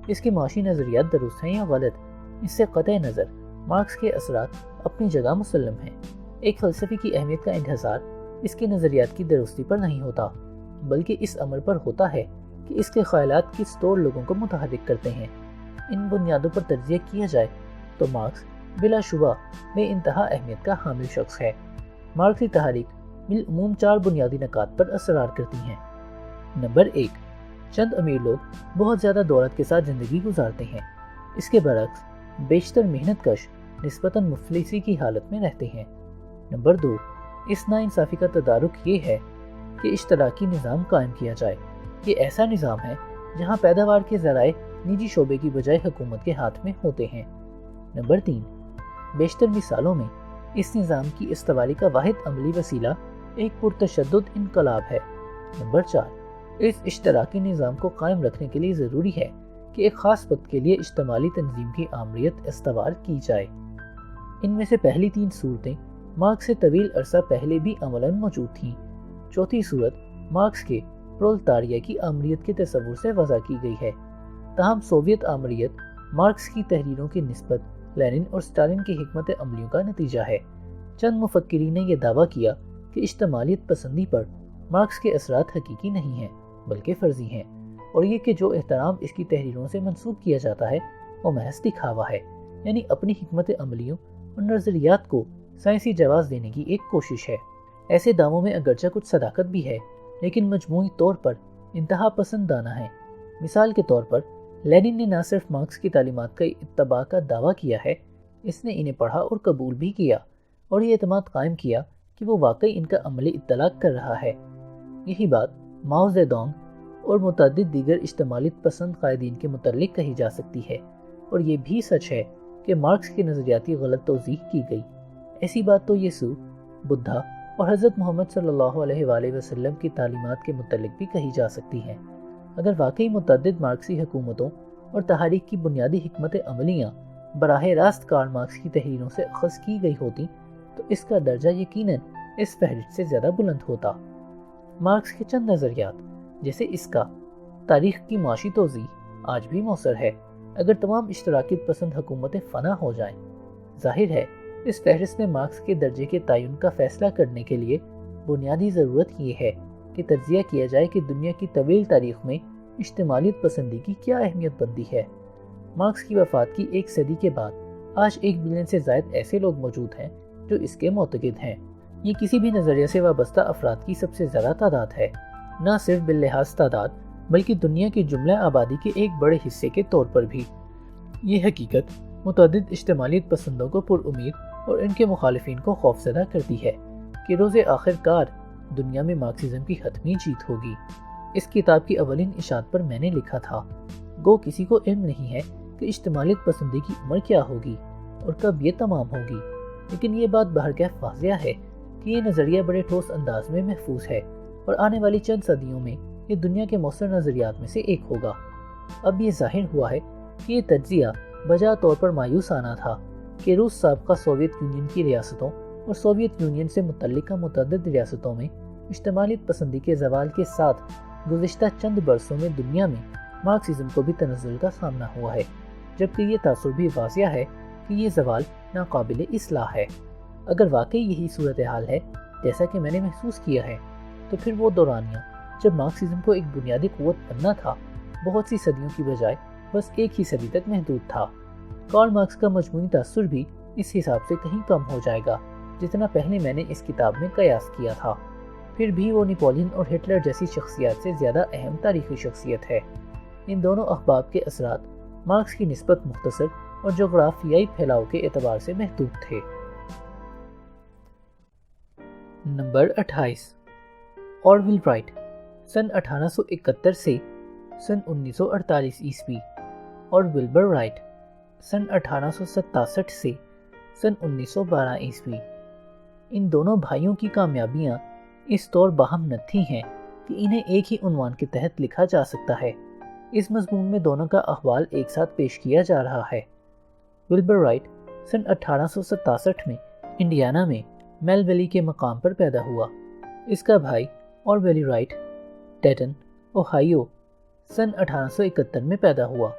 اس کے معاشی نظریات درست ہیں یا غلط، اس سے قطع نظر مارکس کے اثرات اپنی جگہ مسلم ہیں۔ ایک فلسفی کی اہمیت کا انحصار اس کے نظریات کی درستی پر نہیں ہوتا، بلکہ اس امر پر ہوتا ہے کہ اس کے خیالات کس طور لوگوں کو متحرک کرتے ہیں۔ ان بنیادوں پر تجزیہ کیا جائے تو مارکس بلا شبہ بے انتہا اہمیت کا حامل شخص ہے۔ مارکسی تحریک بالعموم 4 بنیادی نکات پر اصرار کرتی ہیں۔ نمبر 1، چند امیر لوگ بہت زیادہ دولت کے ساتھ زندگی گزارتے ہیں، اس کے برعکس بیشتر محنت کش نسبتاً مفلسی کی حالت میں رہتے ہیں۔ نمبر 2، اس ناانصافی کا تدارک یہ ہے کہ اشتراکی نظام قائم کیا جائے۔ یہ ایسا نظام ہے جہاں پیداوار کے ذرائع نجی شعبے کی بجائے حکومت کے ہاتھ میں ہوتے ہیں۔ نمبر 3، بیشتر مثالوں میں اس نظام کی استوالی کا واحد عملی وسیلہ ایک پرتشدد انقلاب ہے۔ نمبر 4، اس اشتراکی نظام کو قائم رکھنے کے لیے ضروری ہے کہ ایک خاص وقت کے لیے اجتماعی تنظیم کی آمریت استوار کی جائے۔ ان میں سے پہلی 3 صورتیں مارکس سے طویل عرصہ پہلے بھی عملاً موجود تھیں۔ چوتھی صورت مارکس کے پرولتاریہ کی آمریت کے تصور سے وضع کی گئی ہے، تاہم سوویت آمریت مارکس کی تحریروں کی نسبت لینن اور اسٹالن کی حکمت عملیوں کا نتیجہ ہے۔ چند مفکرین نے یہ دعویٰ کیا کہ اجتماعیت پسندی پر مارکس کے اثرات حقیقی نہیں ہیں بلکہ فرضی ہیں، اور یہ کہ جو احترام اس کی تحریروں سے منسوب کیا جاتا ہے وہ محض دکھاوا ہے، یعنی اپنی حکمت عملیوں اور نظریات کو سائنسی جواز دینے کی ایک کوشش ہے۔ ایسے دعووں میں اگرچہ کچھ صداقت بھی ہے، لیکن مجموعی طور پر انتہا پسندانہ ہیں۔ مثال کے طور پر لینن نے نہ صرف مارکس کی تعلیمات کا اتباع کا دعویٰ کیا ہے، اس نے انہیں پڑھا اور قبول بھی کیا، اور یہ اعتماد قائم کیا کہ وہ واقعی ان کا عملی اطلاق کر رہا ہے۔ یہی بات ماؤ زیدونگ اور متعدد دیگر اجتماعیت پسند قائدین کے متعلق کہی جا سکتی ہے، اور یہ بھی سچ ہے کہ مارکس کی نظریاتی غلط توضیح کی گئی۔ ایسی بات تو یسوع، بدھا اور حضرت محمد صلی اللہ علیہ وآلہ وسلم کی تعلیمات کے متعلق بھی کہی جا سکتی ہے۔ اگر واقعی متعدد مارکسی حکومتوں اور تحاریک کی بنیادی حکمت عملیاں براہ راست کارل مارکس کی تحریروں سے اخذ کی گئی ہوتی تو اس کا درجہ یقیناً اس فہرست سے زیادہ بلند ہوتا۔ مارکس کے چند نظریات جیسے اس کا تاریخ کی معاشی توضیح آج بھی مؤثر ہے اگر تمام اشتراکیت پسند حکومتیں فنا ہو جائیں۔ ظاہر ہے اس فہرست میں مارکس کے درجے کے تعین کا فیصلہ کرنے کے لیے بنیادی ضرورت یہ ہے کہ تجزیہ کیا جائے کہ دنیا کی طویل تاریخ میں اجتماعیت پسندی کی کیا اہمیت بنتی ہے۔ مارکس کی وفات کی 1 صدی کے بعد آج 1 بلین سے زائد ایسے لوگ موجود ہیں جو اس کے معتقد ہیں۔ یہ کسی بھی نظریے سے وابستہ افراد کی سب سے زیادہ تعداد ہے، نہ صرف باللحاظ تعداد بلکہ دنیا کی جملہ آبادی کے ایک بڑے حصے کے طور پر بھی۔ یہ حقیقت متعدد اجتماعیت پسندوں کو پر امید اور ان کے مخالفین کو خوفزدہ کرتی ہے کہ روز آخر کار دنیا میں مارکسزم کی حتمی جیت ہوگی۔ اس کتاب کی اولین اشاعت پر میں نے لکھا تھا، گو کسی کو علم نہیں ہے کہ اجتماعیت پسندی کی عمر کیا ہوگی اور کب یہ تمام ہوگی، لیکن یہ بات بہرکیف واضح ہے کہ یہ نظریہ بڑے ٹھوس انداز میں محفوظ ہے اور آنے والی چند صدیوں میں یہ دنیا کے مؤثر نظریات میں سے ایک ہوگا۔ اب یہ ظاہر ہوا ہے کہ یہ تجزیہ بجا طور پر مایوسانہ تھا کہ روس سابقہ سوویت یونین کی ریاستوں اور سوویت یونین سے متعلقہ متعدد ریاستوں میں اجتماعیت پسندی کے زوال کے ساتھ گزشتہ چند برسوں میں دنیا میں مارکسزم کو بھی تنزل کا سامنا ہوا ہے، جبکہ یہ تاثر بھی واضح ہے کہ یہ زوال ناقابل اصلاح ہے۔ اگر واقعی یہی صورتحال ہے جیسا کہ میں نے محسوس کیا ہے، تو پھر وہ دورانیہ جب مارکسزم کو ایک بنیادی قوت بننا تھا بہت سی صدیوں کی بجائے بس 1 ہی صدی تک محدود تھا۔ کارل مارکس کا مجموعی تاثر بھی اس حساب سے کہیں کم ہو جائے گا جتنا پہلے میں نے اس کتاب میں قیاس کیا تھا۔ پھر بھی وہ نپولین اور ہٹلر جیسی شخصیات سے زیادہ اہم تاریخی شخصیت ہے۔ ان دونوں احباب کے اثرات مارکس کی نسبت مختصر اور جغرافیائی پھیلاؤ کے اعتبار سے محدود تھے۔ نمبر 28، آرویل رائٹ، سن 1871 سے سن 1948 عیسوی، اور ولبر رائٹ، سن 1867 سے سن 1912 عیسوی۔ ان دونوں بھائیوں کی کامیابیاں اس طور باہم نتھی ہیں کہ انہیں ایک ہی عنوان کے تحت لکھا جا سکتا ہے۔ اس مضمون میں دونوں کا احوال ایک ساتھ پیش کیا جا رہا ہے۔ ولبر رائٹ سن 1867 میں انڈیانا میں میل ویلی کے مقام پر پیدا ہوا۔ اس کا بھائی آرویل رائٹ ڈیٹن، اوہائیو، سن 1871 میں پیدا ہوا۔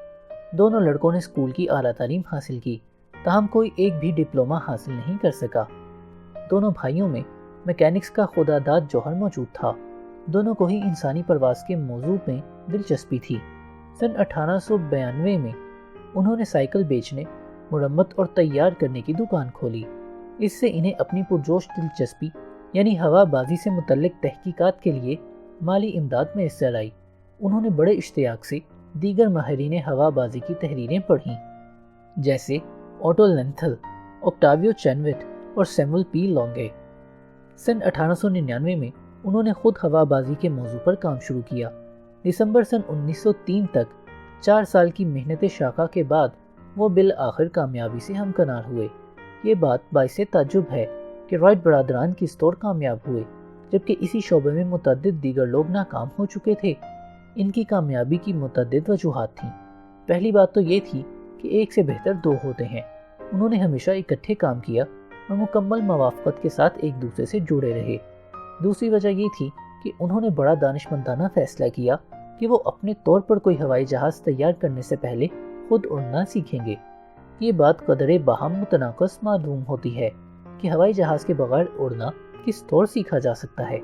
دونوں لڑکوں نے اسکول کی اعلیٰ تعلیم حاصل کی، تاہم کوئی ایک بھی ڈپلومہ حاصل نہیں کر سکا۔ دونوں بھائیوں میں میکینکس کا خداداد جوہر موجود تھا۔ دونوں کو ہی انسانی پرواز کے موضوع میں دلچسپی تھی۔ سن 1892 میں انہوں نے سائیکل بیچنے، مرمت اور تیار کرنے کی دکان کھولی۔ اس سے انہیں اپنی پرجوش دلچسپی یعنی ہوا بازی سے متعلق تحقیقات کے لیے مالی امداد میسر آئی۔ انہوں نے بڑے اشتیاق سے دیگر ماہرین ہوا بازی کی تحریریں پڑھیں، جیسے آٹو لینتھل، اوکٹاویو چینوٹ اور سیمول پی لونگے۔ سن 1899 میں انہوں نے خود ہوا بازی کے موضوع پر کام شروع کیا۔ دسمبر سن 1903 تک 4 سال کی محنت شاقہ کے بعد وہ بالآخر کامیابی سے ہمکنار ہوئے۔ یہ بات باعث تعجب ہے کہ رائٹ برادران کس طور کامیاب ہوئے جبکہ اسی شعبے میں متعدد دیگر لوگ ناکام ہو چکے تھے۔ ان کی کامیابی کی متعدد وجوہات تھیں۔ پہلی بات تو یہ تھی کہ ایک سے بہتر دو ہوتے ہیں۔ انہوں نے ہمیشہ اکٹھے کام کیا اور مکمل موافقت کے ساتھ ایک دوسرے سے جڑے رہے۔ دوسری وجہ یہ تھی کہ انہوں نے بڑا دانشمندانہ فیصلہ کیا کہ وہ اپنے طور پر کوئی ہوائی جہاز تیار کرنے سے پہلے خود اڑنا سیکھیں گے۔ یہ بات قدرے باہم متناقض معلوم ہوتی ہے کہ ہوائی جہاز کے بغیر اڑنا کس طور سیکھا جا سکتا ہے۔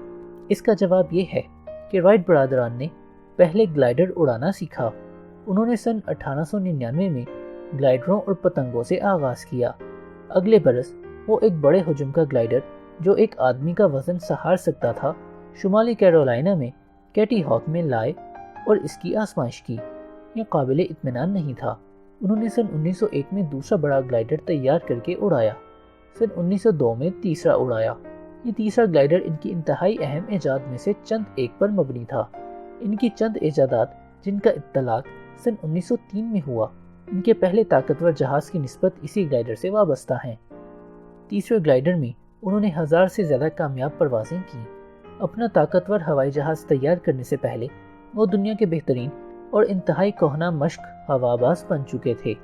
اس کا جواب یہ ہے کہ رائٹ برادران نے پہلے گلائڈر اڑانا سیکھا۔ انہوں نے سن 1899 میں گلائڈروں اور پتنگوں سے آغاز کیا۔ اگلے برس وہ ایک بڑے حجم کا گلائڈر جو ایک آدمی کا وزن سہار سکتا تھا شمالی کیرولائنا میں کیٹی ہاک میں لائے اور اس کی آزمائش کی۔ یہ قابل اطمینان نہیں تھا۔ انہوں نے سن 1901 میں دوسرا بڑا گلائڈر تیار کر کے اڑایا۔ سن 1902 میں تیسرا اڑایا۔ یہ تیسرا گلائڈر ان کی انتہائی اہم ایجاد میں سے چند ایک پر مبنی تھا۔ ان کی چند ایجادات جن کا اطلاق سن 1903 میں ہوا، ان کے پہلے طاقتور جہاز کی نسبت اسی گلائڈر سے وابستہ ہیں۔ تیسرے گلائڈر میں انہوں نے 1000 سے زیادہ کامیاب پروازیں کی۔ اپنا طاقتور ہوائی جہاز تیار کرنے سے پہلے وہ دنیا کے بہترین اور انتہائی کہنہ مشق ہواباز بن چکے تھے۔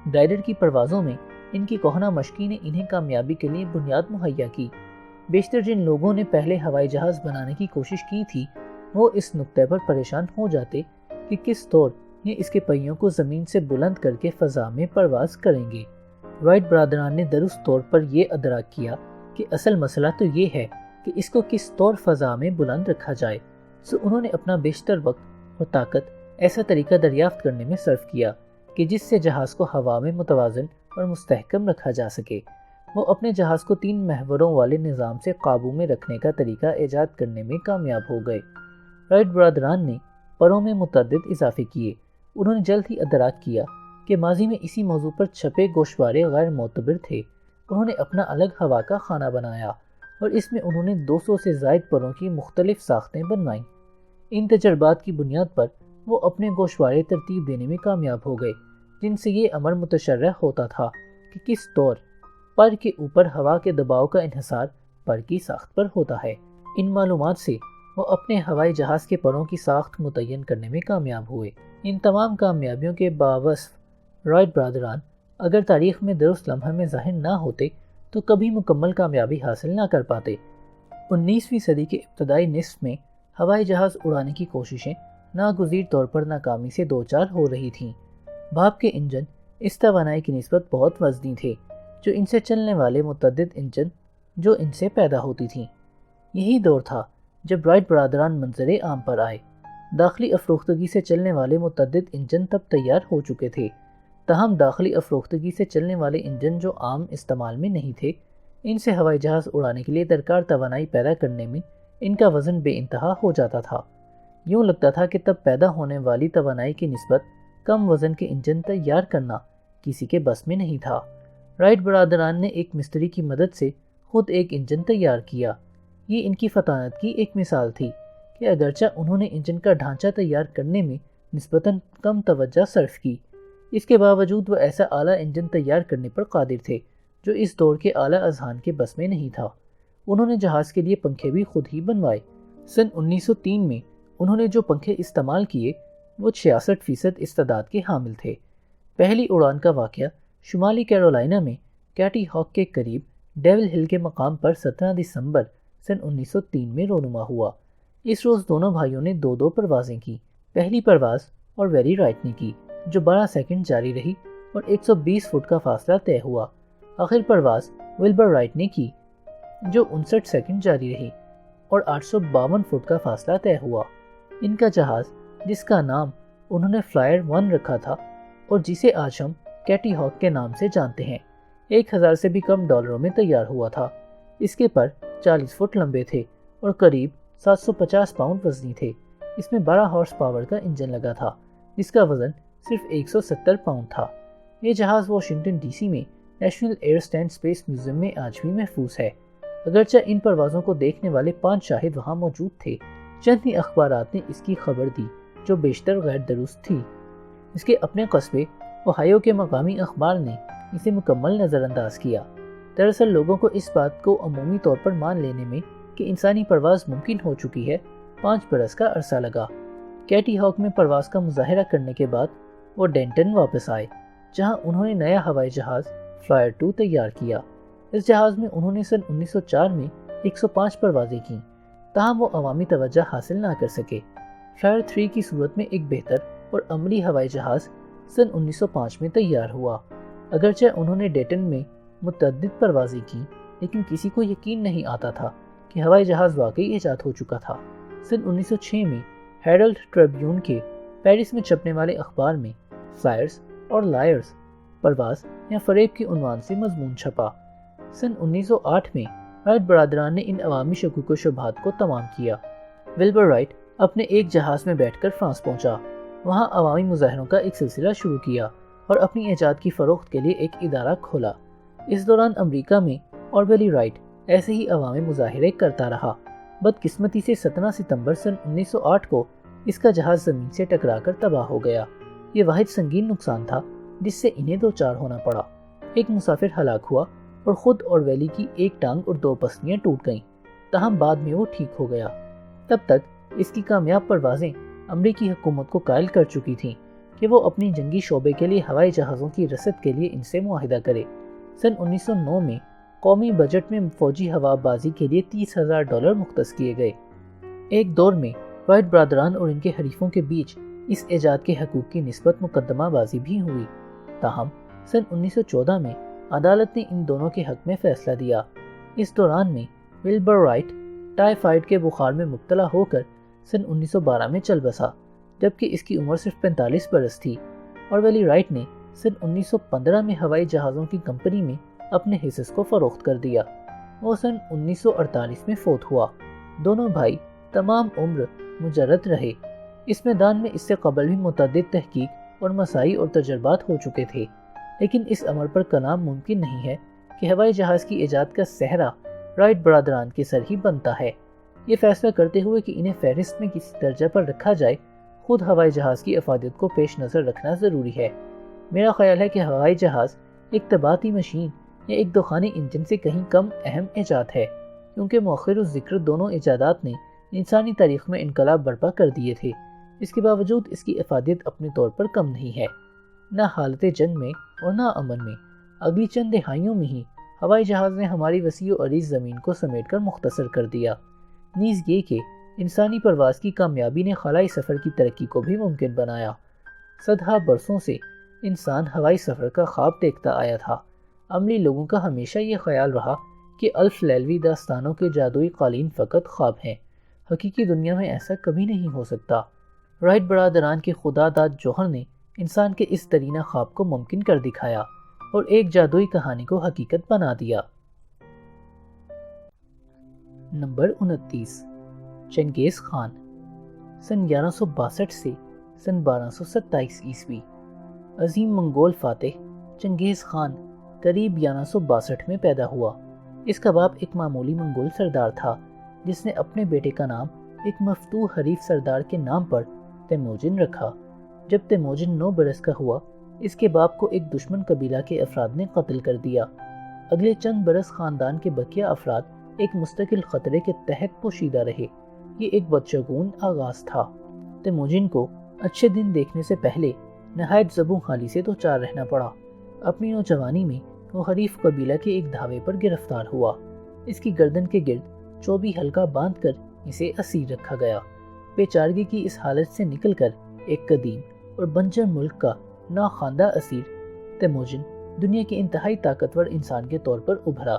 گلائڈر کی پروازوں میں ان کی کہنہ مشقی نے انہیں کامیابی کے لیے بنیاد مہیا کی۔ بیشتر جن لوگوں نے پہلے ہوائی جہاز بنانے کی کوشش کی تھی وہ اس نقطے پر پریشان ہو جاتے کہ کس طور یہ اس کے پہیوں کو زمین سے بلند کر کے فضا میں پرواز کریں گے۔ رائٹ برادران نے درست طور پر یہ ادراک کیا کہ اصل مسئلہ تو یہ ہے کہ اس کو کس طور فضا میں بلند رکھا جائے، سو انہوں نے اپنا بیشتر وقت اور طاقت ایسا طریقہ دریافت کرنے میں صرف کیا کہ جس سے جہاز کو ہوا میں متوازن اور مستحکم رکھا جا سکے۔ وہ اپنے جہاز کو 3 محوروں والے نظام سے قابو میں رکھنے کا طریقہ ایجاد کرنے میں کامیاب ہو گئے۔ رائٹ برادران نے پروں میں متعدد اضافے کیے۔ انہوں نے جلد ہی ادراک کیا کہ ماضی میں اسی موضوع پر چھپے گوشوارے غیر معتبر تھے۔ انہوں نے اپنا الگ ہوا کا خانہ بنایا اور اس میں انہوں نے 200 سے زائد پروں کی مختلف ساختیں بنوائیں۔ ان تجربات کی بنیاد پر وہ اپنے گوشوارے ترتیب دینے میں کامیاب ہو گئے، جن سے یہ امر متشرح ہوتا تھا کہ کس طور پر کے اوپر ہوا کے دباؤ کا انحصار پر کی ساخت پر ہوتا ہے۔ ان معلومات سے وہ اپنے ہوائی جہاز کے پروں کی ساخت متعین کرنے میں کامیاب ہوئے۔ ان تمام کامیابیوں کے باوصف رائٹ برادران اگر تاریخ میں درست لمحے میں ظاہر نہ ہوتے تو کبھی مکمل کامیابی حاصل نہ کر پاتے۔ 19ویں صدی کے ابتدائی نصف میں ہوائی جہاز اڑانے کی کوششیں ناگزیر طور پر ناکامی سے دوچار ہو رہی تھیں۔ بھاپ کے انجن اس توانائی کی نسبت بہت وزنی تھے جو ان سے چلنے والے متعدد انجن جو ان سے پیدا ہوتی تھیں۔ یہی دور تھا جب رائٹ برادران منظر عام پر آئے۔ داخلی افروختگی سے چلنے والے متعدد انجن تب تیار ہو چکے تھے، تاہم داخلی افروختگی سے چلنے والے انجن جو عام استعمال میں نہیں تھے، ان سے ہوائی جہاز اڑانے کے لیے درکار توانائی پیدا کرنے میں ان کا وزن بے انتہا ہو جاتا تھا۔ یوں لگتا تھا کہ تب پیدا ہونے والی توانائی کی نسبت کم وزن کے انجن تیار کرنا کسی کے بس میں نہیں تھا۔ رائٹ برادران نے ایک مستری کی مدد سے خود ایک انجن تیار کیا۔ یہ ان کی فطانت کی ایک مثال تھی کہ اگرچہ انہوں نے انجن کا ڈھانچہ تیار کرنے میں نسبتاً کم توجہ صرف کی، اس کے باوجود وہ ایسا اعلیٰ انجن تیار کرنے پر قادر تھے جو اس دور کے اعلیٰ اذہان کے بس میں نہیں تھا۔ انہوں نے جہاز کے لیے پنکھے بھی خود ہی بنوائے۔ سن 1903 میں انہوں نے جو پنکھے استعمال کیے وہ 66% استعداد کے حامل تھے۔ پہلی اڑان کا واقعہ شمالی کیرولائنا میں کیٹی ہاک کے قریب ڈیول ہل کے مقام پر 17 دسمبر سن 1903 میں رونما ہوا۔ اس روز دونوں بھائیوں نے 2 پروازیں کی۔ پہلی پرواز اور ویری رائٹ نے کی جو 12 سیکنڈ جاری رہی اور 120 فٹ کا فاصلہ طے ہوا۔ آخر پرواز ولبر رائٹ نے کی جو 59 سیکنڈ جاری رہی اور 852 فٹ کا فاصلہ طے ہوا۔ ان کا جہاز جس کا نام انہوں نے فلائر 1 رکھا تھا اور جسے آج ہم کیٹی ہاک کے نام سے جانتے ہیں، 1000 سے بھی کم ڈالروں میں تیار ہوا تھا۔ اس کے پر 40 فٹ لمبے تھے اور قریب 750 پاؤنڈ وزنی تھے۔ اس میں 12 ہارس پاور کا انجن لگا تھا جس کا وزن صرف 170 پاؤنڈ تھا۔ یہ جہاز واشنگٹن ڈی سی میں national air and space museum میں آج بھی محفوظ ہے، اگرچہ ان پروازوں کو دیکھنے والے 5 شاہد وہاں موجود تھے۔ چند ہی اخبارات نے اس کی خبر دی جو بیشتر غیر درست تھی۔ اس کے اپنے قصبے اوہایو کے مقامی اخبار نے اسے مکمل نظر انداز کیا۔ دراصل لوگوں کو اس بات کو عمومی طور پر مان لینے میں کہ انسانی پرواز ممکن ہو چکی ہے 5 برس کا عرصہ لگا۔ کیٹی ہاک میں پرواز کا مظاہرہ کرنے کے بعد وہ ڈینٹن واپس آئے، جہاں انہوں نے نیا ہوائی جہاز فلائر 2 تیار کیا۔ اس جہاز میں انہوں نے سن 1904 میں 105 پروازیں کیں، تاہم وہ عوامی توجہ حاصل نہ کر سکے۔ فلائر 3 کی صورت میں ایک بہتر اور عملی ہوائی جہاز سن 1905 میں تیار ہوا۔ اگرچہ انہوں نے ڈیٹن میں متعدد پروازیں کی، لیکن کسی کو یقین نہیں آتا تھا کہ ہوائی جہاز واقعی ایجاد ہو چکا تھا۔ سن 1906 میں ہیرلڈ ٹریبیون کے پیرس میں چھپنے والے اخبار میں فلائرز اور لائرز، پرواز یا فریب کے عنوان سے مضمون چھپا۔ سن 1908 میں رائٹ برادران نے ان عوامی شکوک و شبہات کو تمام کیا۔ ولبر رائٹ اپنے ایک جہاز میں بیٹھ کر فرانس پہنچا، وہاں عوامی مظاہروں کا ایک سلسلہ شروع کیا اور اپنی ایجاد کی فروخت کے لیے ایک ادارہ کھولا۔ اس دوران امریکہ میں اوربیلی رائٹ ایسے ہی عوامی مظاہرے کرتا رہا۔ بدقسمتی سے 17 ستمبر سن 1908 کو اس کا جہاز زمین سے ٹکرا کر تباہ ہو گیا۔ یہ واحد سنگین نقصان تھا جس سے انہیں دوچار ہونا پڑا۔ ایک مسافر ہلاک ہوا اور خود اوربیلی کی ایک ٹانگ اور 2 پسلیاں ٹوٹ گئیں، تاہم بعد میں وہ ٹھیک ہو گیا۔ تب تک اس کی کامیاب پروازیں امریکی حکومت کو قائل کر چکی تھیں کہ وہ اپنی جنگی شعبے کے لیے ہوائی جہازوں کی رسد کے لیے ان سے معاہدہ کرے۔ سن 1909 میں قومی بجٹ میں فوجی ہوا بازی کے لیے $30,000 مختص کیے گئے۔ ایک دور میں رائٹ برادران اور ان کے حریفوں کے بیچ اس ایجاد کے حقوق کی نسبت مقدمہ بازی بھی ہوئی، تاہم سن 1914 میں عدالت نے ان دونوں کے حق میں فیصلہ دیا۔ اس دوران میں ولبر رائٹ ٹائیفائڈ کے بخار میں مبتلا ہو کر سن 1912 میں چل بسا، جبکہ اس کی عمر صرف 45 برس تھی۔ اوربیلی رائٹ نے سن 1915 میں ہوائی جہازوں کی کمپنی میں اپنے حصص کو فروخت کر دیا۔ وہ سن 1948 میں فوت ہوا۔ دونوں بھائی تمام عمر مجرد رہے۔ اس میدان میں اس سے قبل بھی متعدد تحقیق اور مساعی اور تجربات ہو چکے تھے، لیکن اس امر پر کلام ممکن نہیں ہے کہ ہوائی جہاز کی ایجاد کا صحرا رائٹ برادران کے سر ہی بنتا ہے۔ یہ فیصلہ کرتے ہوئے کہ انہیں فہرست میں کسی درجہ پر رکھا جائے، خود ہوائی جہاز کی افادیت کو پیش نظر رکھنا ضروری ہے۔ میرا خیال ہے کہ ہوائی جہاز ایک طباعتی مشین یا ایک دخانی انجن سے کہیں کم اہم ایجاد ہے، کیونکہ مؤخر الذکر دونوں ایجادات نے انسانی تاریخ میں انقلاب برپا کر دیے تھے۔ اس کے باوجود اس کی افادیت اپنے طور پر کم نہیں ہے، نہ حالت جنگ میں اور نہ امن میں۔ اگلی چند دہائیوں میں ہی ہوائی جہاز نے ہماری وسیع و عریض زمین کو سمیٹ کر مختصر کر دیا، نیز یہ کہ انسانی پرواز کی کامیابی نے خلائی سفر کی ترقی کو بھی ممکن بنایا۔ صدہا برسوں سے انسان ہوائی سفر کا خواب دیکھتا آیا تھا۔ عملی لوگوں کا ہمیشہ یہ خیال رہا کہ الف لیلوی داستانوں کے جادوئی قالین فقط خواب ہیں، حقیقی دنیا میں ایسا کبھی نہیں ہو سکتا۔ رائٹ برادران کے خدا داد جوہر نے انسان کے اس ترینہ خواب کو ممکن کر دکھایا اور ایک جادوئی کہانی کو حقیقت بنا دیا۔ نمبر 29، چنگیز خان۔ سن 1162 سے سن 1227 عیسوی عظیم منگول فاتح چنگیز خان قریب 1162 میں پیدا ہوا۔ اس کا باپ ایک معمولی منگول سردار تھا جس نے اپنے بیٹے کا نام ایک مفتوح حریف سردار کے نام پر تیموجن رکھا۔ جب تیموجن 9 برس کا ہوا، اس کے باپ کو ایک دشمن قبیلہ کے افراد نے قتل کر دیا۔ اگلے چند برس خاندان کے بقیہ افراد ایک مستقل خطرے کے تحت پوشیدہ رہے۔ یہ ایک بدشگون آغاز تھا۔ تیموجن کو اچھے دن دیکھنے سے پہلے نہایت زبوں حالی سے دوچار رہنا پڑا۔ اپنی نوجوانی میں وہ حریف قبیلہ کے ایک دھاوے پر گرفتار ہوا۔ اس کی گردن کے گرد چوبی حلقہ باندھ کر اسے اسیر رکھا گیا۔ بیچارگی کی اس حالت سے نکل کر ایک قدیم اور بنجر ملک کا ناخواندہ اسیر تیموجن دنیا کے انتہائی طاقتور انسان کے طور پر ابھرا۔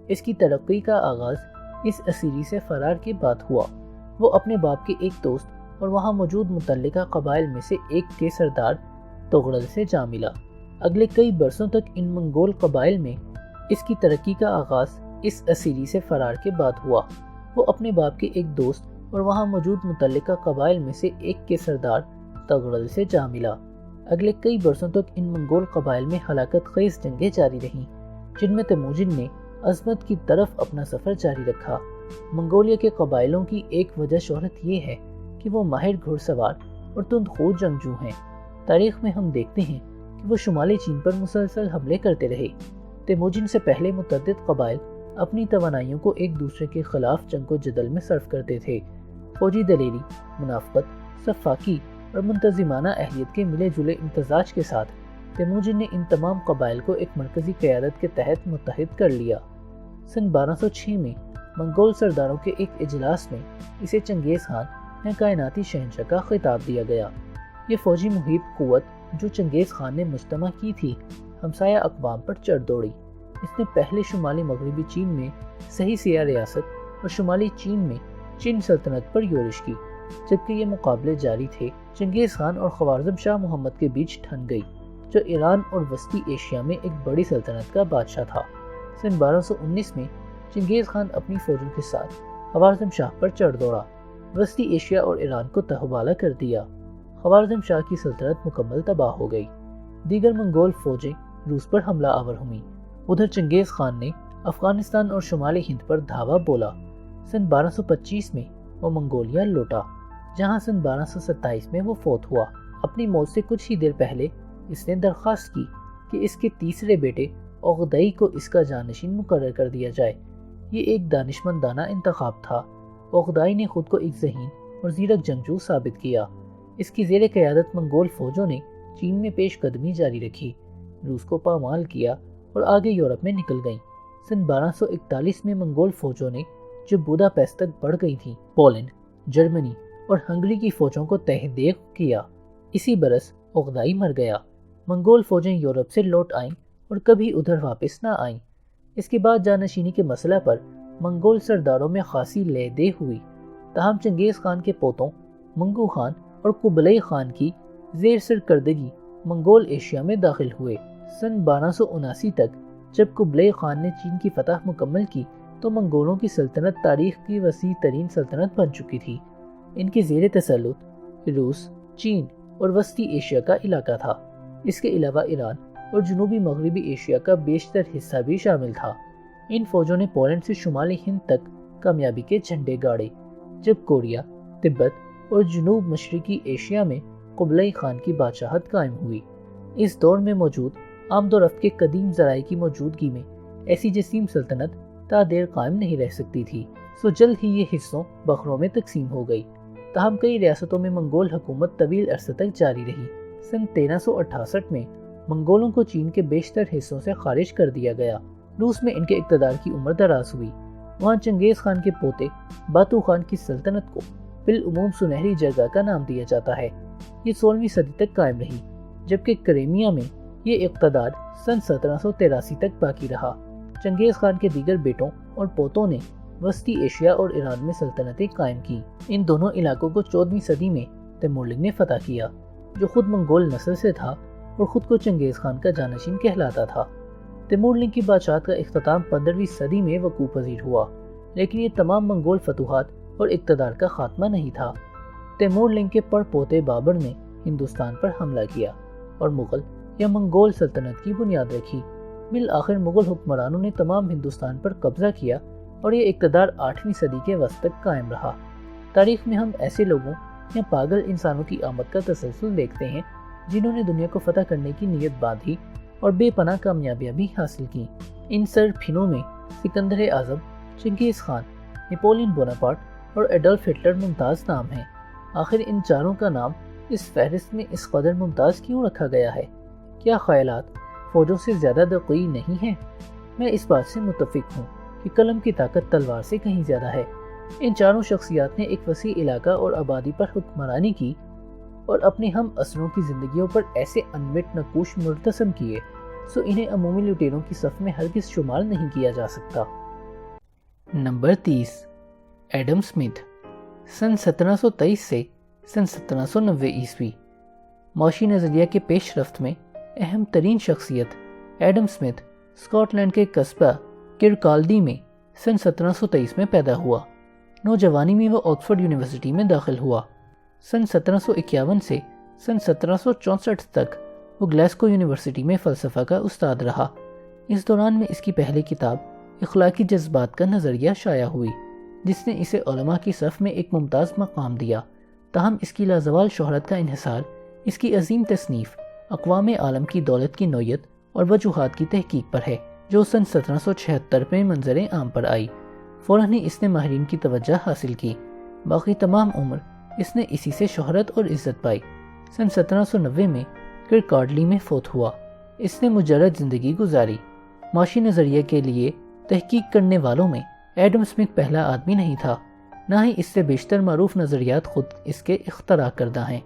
اس کی ترقی کا آغاز اس اسیری سے فرار کے بعد ہوا۔ وہ اپنے باپ کے ایک دوست اور وہاں موجود متعلقہ قبائل میں سے ایک کے سردار تغرل سے جا ملا۔ اگلے کئی برسوں تک ان منگول قبائل میں اس کی ترقی کا آغاز اس اسیری سے فرار کے بعد ہوا۔ وہ اپنے باپ کے ایک دوست اور وہاں موجود متعلقہ قبائل میں سے ایک کے سردار تغرل سے جا ملا۔ اگلے کئی برسوں تک ان منگول قبائل میں ہلاکت خیز جنگیں جاری رہیں، جن میں تیموجن نے عظمت کی طرف اپنا سفر جاری رکھا۔ منگولیا کے قبائلوں کی ایک وجہ شہرت یہ ہے کہ وہ ماہر گھڑ سوار اور تند خو جنگجو ہیں۔ تاریخ میں ہم دیکھتے ہیں کہ وہ شمالی چین پر مسلسل حملے کرتے رہے۔ تیموجن سے پہلے متعدد قبائل اپنی توانائیوں کو ایک دوسرے کے خلاف جنگ و جدل میں صرف کرتے تھے۔ فوجی دلیری، منافقت، سفاکی اور منتظمانہ اہلیت کے ملے جلے امتزاج کے ساتھ تیموجن نے ان تمام قبائل کو ایک مرکزی قیادت کے تحت متحد کر لیا۔ سن 1206 میں منگول سرداروں کے ایک اجلاس میں اسے چنگیز خان یا کائناتی شہنشاہ کا خطاب دیا گیا۔ یہ فوجی محیط قوت جو چنگیز خان نے مجتمع کی تھی ہمسایہ اقوام پر چڑھ دوڑی۔ اس نے پہلے شمالی مغربی چین میں صحیح سیاہ ریاست اور شمالی چین میں چین سلطنت پر یورش کی۔ جبکہ یہ مقابلے جاری تھے، چنگیز خان اور خوارزم شاہ محمد کے بیچ ٹھن گئی، جو ایران اور وسطی ایشیا میں ایک بڑی سلطنت کا بادشاہ تھا۔ سن 1219 میں چنگیز خان اپنی فوجوں کے ساتھ خوارزم شاہ پر چڑھ دوڑا، وسطی ایشیا اور ایران کو تحوالہ کر دیا۔ خوارزم شاہ کی سلطنت مکمل تباہ ہو گئی۔ دیگر منگول فوجیں روس پر حملہ آور ہوئیں۔ ادھر چنگیز خان نے افغانستان اور شمالی ہند پر دھاوا بولا۔ سن 1225 میں وہ منگولیا لوٹا، جہاں سن 1227 میں وہ فوت ہوا۔ اپنی موت سے کچھ ہی دیر پہلے اس نے درخواست کی کہ اس کے تیسرے بیٹے اوغدئی کو اس کا جانشین مقرر کر دیا جائے۔ یہ ایک دانشمندانہ انتخاب تھا۔ اوغدئی نے خود کو ایک ذہین اور زیرک جنگجو ثابت کیا۔ اس کی زیر قیادت منگول فوجوں نے چین میں پیش قدمی جاری رکھی، روس کو پامال کیا اور آگے یورپ میں نکل گئیں۔ سن 1241 میں منگول فوجوں نے جو بوداپیسٹ تک بڑھ گئی تھیں، پولینڈ، جرمنی اور ہنگری کی فوجوں کو تہ دیگ کیا۔ اسی برس اوغدئی مر گیا۔ منگول فوجیں یورپ سے لوٹ آئیں اور کبھی ادھر واپس نہ آئیں۔ اس کے بعد جانشینی کے مسئلہ پر منگول سرداروں میں خاصی لے دے ہوئی، تاہم چنگیز خان کے پوتوں منگو خان اور قبلئی خان کی زیر سرکردگی منگول ایشیا میں داخل ہوئے۔ سن 1279 تک جب قبلئی خان نے چین کی فتح مکمل کی تو منگولوں کی سلطنت تاریخ کی وسیع ترین سلطنت بن چکی تھی۔ ان کے زیر تسلط روس، چین اور وسطی ایشیا کا علاقہ تھا۔ اس کے علاوہ ایران اور جنوبی مغربی ایشیا کا بیشتر حصہ بھی شامل تھا۔ ان فوجوں نے پولینڈ سے شمالی ہند تک کامیابی کے جھنڈے گاڑے، جب کوریا، تبت اور جنوب مشرقی ایشیا میں قبلئی خان کی بادشاہت قائم ہوئی۔ اس دور میں موجود آمد و رفت کے قدیم ذرائع کی موجودگی میں ایسی جسیم سلطنت تا دیر قائم نہیں رہ سکتی تھی، سو جلد ہی یہ حصوں بخروں میں تقسیم ہو گئی۔ تاہم کئی ریاستوں میں منگول حکومت طویل عرصے تک جاری رہی۔ سن 1368 میں منگولوں کو چین کے بیشتر حصوں سے خارج کر دیا گیا۔ روس میں ان کے اقتدار کی عمر دراز ہوئی۔ وہاں چنگیز خان کے پوتے باتو خان کی سلطنت کو بالعموم سنہری جرگہ کا نام دیا جاتا ہے۔ یہ 16ویں صدی تک قائم رہی، جبکہ کریمیا میں یہ اقتدار سن 1783 تک باقی رہا۔ چنگیز خان کے دیگر بیٹوں اور پوتوں نے وسطی ایشیا اور ایران میں سلطنتیں قائم کی۔ ان دونوں علاقوں کو 14ویں صدی میں تیمورلنگ نے فتح کیا، جو خود منگول نسل سے تھا اور خود کو چنگیز خان کا جانشین کہلاتا تھا۔ تیمورلنگ کی بادشاہت کا اختتام 15ویں صدی میں وقوع پذیر ہوا، لیکن یہ تمام منگول فتوحات اور اقتدار کا خاتمہ نہیں تھا۔ تیمورلنگ کے پڑ پوتے بابر نے ہندوستان پر حملہ کیا اور مغل یا منگول سلطنت کی بنیاد رکھی۔ بالآخر مغل حکمرانوں نے تمام ہندوستان پر قبضہ کیا اور یہ اقتدار 8ویں صدی کے وسط تک قائم رہا۔ تاریخ میں ہم ایسے لوگوں یا پاگل انسانوں کی آمد کا تسلسل دیکھتے ہیں جنہوں نے دنیا کو فتح کرنے کی نیت باندھی اور بے پناہ کامیابیاں بھی حاصل کی۔ ان سر پھنوں میں سکندر اعظم، چنگیز خان، نیپولین بوناپارٹ اور ایڈولف ہٹلر ممتاز نام ہیں۔ آخر ان چاروں کا نام اس فہرست میں اس قدر ممتاز کیوں رکھا گیا ہے؟ کیا خیالات فوجوں سے زیادہ دقیق نہیں ہیں؟ میں اس بات سے متفق ہوں کہ قلم کی طاقت تلوار سے کہیں زیادہ ہے۔ ان چاروں شخصیات نے ایک وسیع علاقہ اور آبادی پر حکمرانی کی اور اپنے ہم عصروں کی زندگیوں پر ایسے انمٹ نقوش مرتسم کیے، سو انہیں عمومی لٹیروں کی صف میں ہرگز شمار نہیں کیا جا سکتا۔ نمبر 30، ایڈم اسمتھ، سن 1723 سے سن 1790 عیسوی۔ معاشی نظریہ کے پیش رفت میں اہم ترین شخصیت ایڈم اسمتھ اسکاٹ لینڈ کے قصبہ کرکالڈی میں سن 1723 میں پیدا ہوا۔ نوجوانی میں وہ آکسفورڈ یونیورسٹی میں داخل ہوا۔ سن 1751 سے سن 1764 تک وہ گلاسگو یونیورسٹی میں فلسفہ کا استاد رہا۔ اس دوران میں اس کی پہلی کتاب اخلاقی جذبات کا نظریہ شائع ہوئی، جس نے اسے علماء کی صف میں ایک ممتاز مقام دیا۔ تاہم اس کی لازوال شہرت کا انحصار اس کی عظیم تصنیف اقوام عالم کی دولت کی نوعیت اور وجوہات کی تحقیق پر ہے، جو سن 1776 میں منظر عام پر آئی۔ فوراً ہی اس نے ماہرین کی توجہ حاصل کی۔ باقی تمام عمر اس نے اسی سے شہرت اور عزت پائی۔ سن 1790 میں کرکارڈلی میں فوت ہوا۔ اس نے مجرد زندگی گزاری۔ معاشی نظریے کے لیے تحقیق کرنے والوں میں ایڈم اسمتھ پہلا آدمی نہیں تھا، نہ ہی اس سے بیشتر معروف نظریات خود اس کے اختراع کردہ ہیں،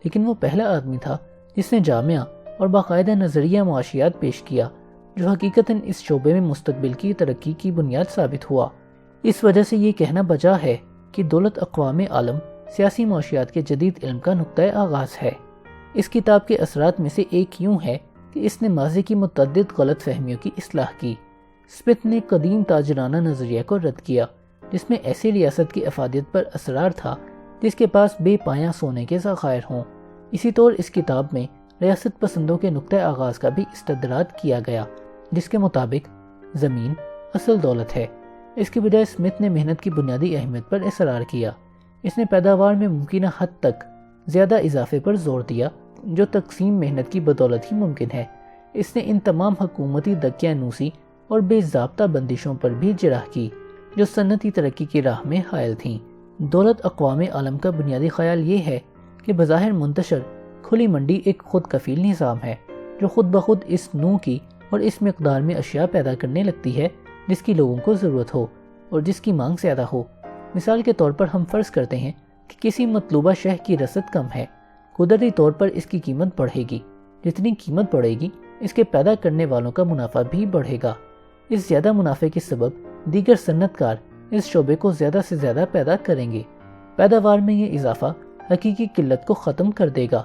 لیکن وہ پہلا آدمی تھا جس نے جامعہ اور باقاعدہ نظریہ معاشیات پیش کیا، جو حقیقتاً اس شعبے میں مستقبل کی ترقی کی بنیاد ثابت ہوا۔ اس وجہ سے یہ کہنا بجا ہے کہ دولت اقوام عالم سیاسی معاشیات کے جدید علم کا نقطۂ آغاز ہے۔ اس کتاب کے اثرات میں سے ایک یوں ہے کہ اس نے ماضی کی متعدد غلط فہمیوں کی اصلاح کی۔ اسمتھ نے قدیم تاجرانہ نظریہ کو رد کیا، جس میں ایسی ریاست کی افادیت پر اصرار تھا جس کے پاس بے پایاں سونے کے ذخائر ہوں۔ اسی طور اس کتاب میں ریاست پسندوں کے نقطۂ آغاز کا بھی استدراج کیا گیا، جس کے مطابق زمین اصل دولت ہے۔ اس کے بجائے اسمتھ نے محنت کی بنیادی اہمیت پر اصرار کیا۔ اس نے پیداوار میں ممکنہ حد تک زیادہ اضافے پر زور دیا، جو تقسیم محنت کی بدولت ہی ممکن ہے۔ اس نے ان تمام حکومتی دقیانوسی اور بے ضابطہ بندشوں پر بھی جرح کی جو صنعتی ترقی کی راہ میں حائل تھیں۔ دولت اقوام عالم کا بنیادی خیال یہ ہے کہ بظاہر منتشر کھلی منڈی ایک خود کفیل نظام ہے، جو خود بخود اس نوع کی اور اس مقدار میں اشیاء پیدا کرنے لگتی ہے جس کی لوگوں کو ضرورت ہو اور جس کی مانگ زیادہ ہو۔ مثال کے طور پر ہم فرض کرتے ہیں کہ کسی مطلوبہ شے کی رسد کم ہے، قدرتی طور پر اس کی قیمت بڑھے گی۔ جتنی قیمت بڑھے گی، اس کے پیدا کرنے والوں کا منافع بھی بڑھے گا۔ اس زیادہ منافع کے سبب دیگر صنعت کار اس شعبے کو زیادہ سے زیادہ پیدا کریں گے۔ پیداوار میں یہ اضافہ حقیقی قلت کو ختم کر دے گا۔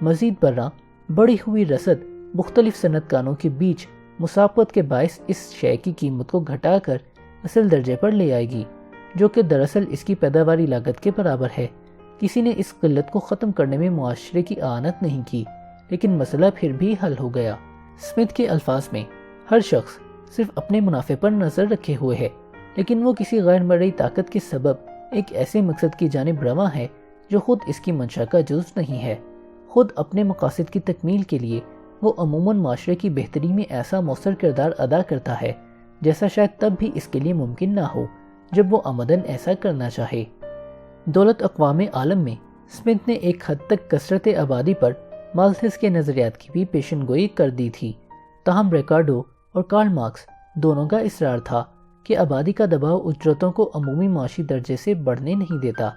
مزید برآں بڑھی ہوئی رسد مختلف صنعت کاروں کے بیچ مسابقت کے باعث اس شے کی قیمت کو گھٹا کر اصل درجے پر لے آئے گی، جو کہ دراصل اس کی پیداواری لاگت کے برابر ہے۔ کسی نے اس قلت کو ختم کرنے میں معاشرے کی اعانت نہیں کی، لیکن مسئلہ پھر بھی حل ہو گیا۔ اسمتھ کے الفاظ میں ہر شخص صرف اپنے منافع پر نظر رکھے ہوئے ہے، لیکن وہ کسی غیر مرئی طاقت کے سبب ایک ایسے مقصد کی جانب رواں ہے جو خود اس کی منشا کا جز نہیں ہے۔ خود اپنے مقاصد کی تکمیل کے لیے وہ عموماً معاشرے کی بہتری میں ایسا مؤثر کردار ادا کرتا ہے جیسا شاید تب بھی اس کے لیے ممکن نہ ہو جب وہ عمدن ایسا کرنا چاہے۔ دولت اقوام عالم میں اسمتھ نے ایک حد تک کثرت آبادی پر مالتھس کے نظریات کی بھی پیشن گوئی کر دی تھی۔ تاہم ریکارڈو اور کارل مارکس دونوں کا اصرار تھا کہ آبادی کا دباؤ اجرتوں کو عمومی معاشی درجے سے بڑھنے نہیں دیتا۔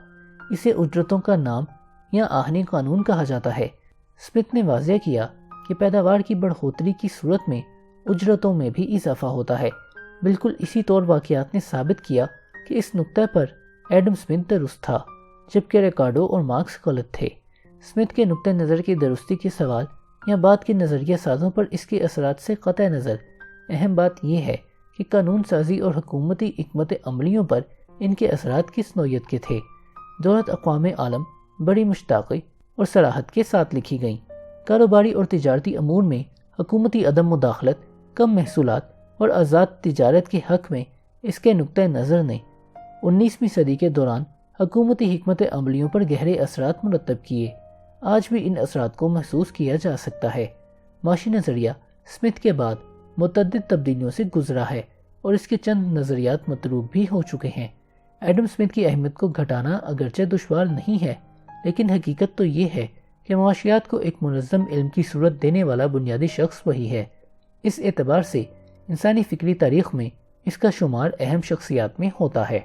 اسے اجرتوں کا نام یا آہنی قانون کہا جاتا ہے۔ اسمتھ نے واضح کیا کہ پیداوار کی بڑھوتری کی صورت میں اجرتوں میں بھی اضافہ ہوتا ہے۔ بالکل اسی طور واقعات نے ثابت کیا کہ اس نقطہ پر ایڈم اسمتھ درست تھا، جبکہ ریکارڈو اور مارکس غلط تھے۔ اسمتھ کے نقطہ نظر کی درستی کے سوال یا بعد کے نظریہ سازوں پر اس کے اثرات سے قطع نظر اہم بات یہ ہے کہ قانون سازی اور حکومتی حکمت عملیوں پر ان کے اثرات کس نوعیت کے تھے۔ دولت اقوام عالم بڑی مشتاقی اور صراحت کے ساتھ لکھی گئیں۔ کاروباری اور تجارتی امور میں حکومتی عدم مداخلت، کم محصولات اور آزاد تجارت کے حق میں اس کے نقطہ نظر نے 19ویں صدی کے دوران حکومتی حکمت عملیوں پر گہرے اثرات مرتب کیے۔ آج بھی ان اثرات کو محسوس کیا جا سکتا ہے۔ معاشی نظریہ اسمتھ کے بعد متعدد تبدیلیوں سے گزرا ہے اور اس کے چند نظریات متروک بھی ہو چکے ہیں۔ ایڈم اسمتھ کی اہمیت کو گھٹانا اگرچہ دشوار نہیں ہے، لیکن حقیقت تو یہ ہے کہ معاشیات کو ایک منظم علم کی صورت دینے والا بنیادی شخص وہی ہے۔ اس اعتبار سے انسانی فکری تاریخ میں اس کا شمار اہم شخصیات میں ہوتا ہے۔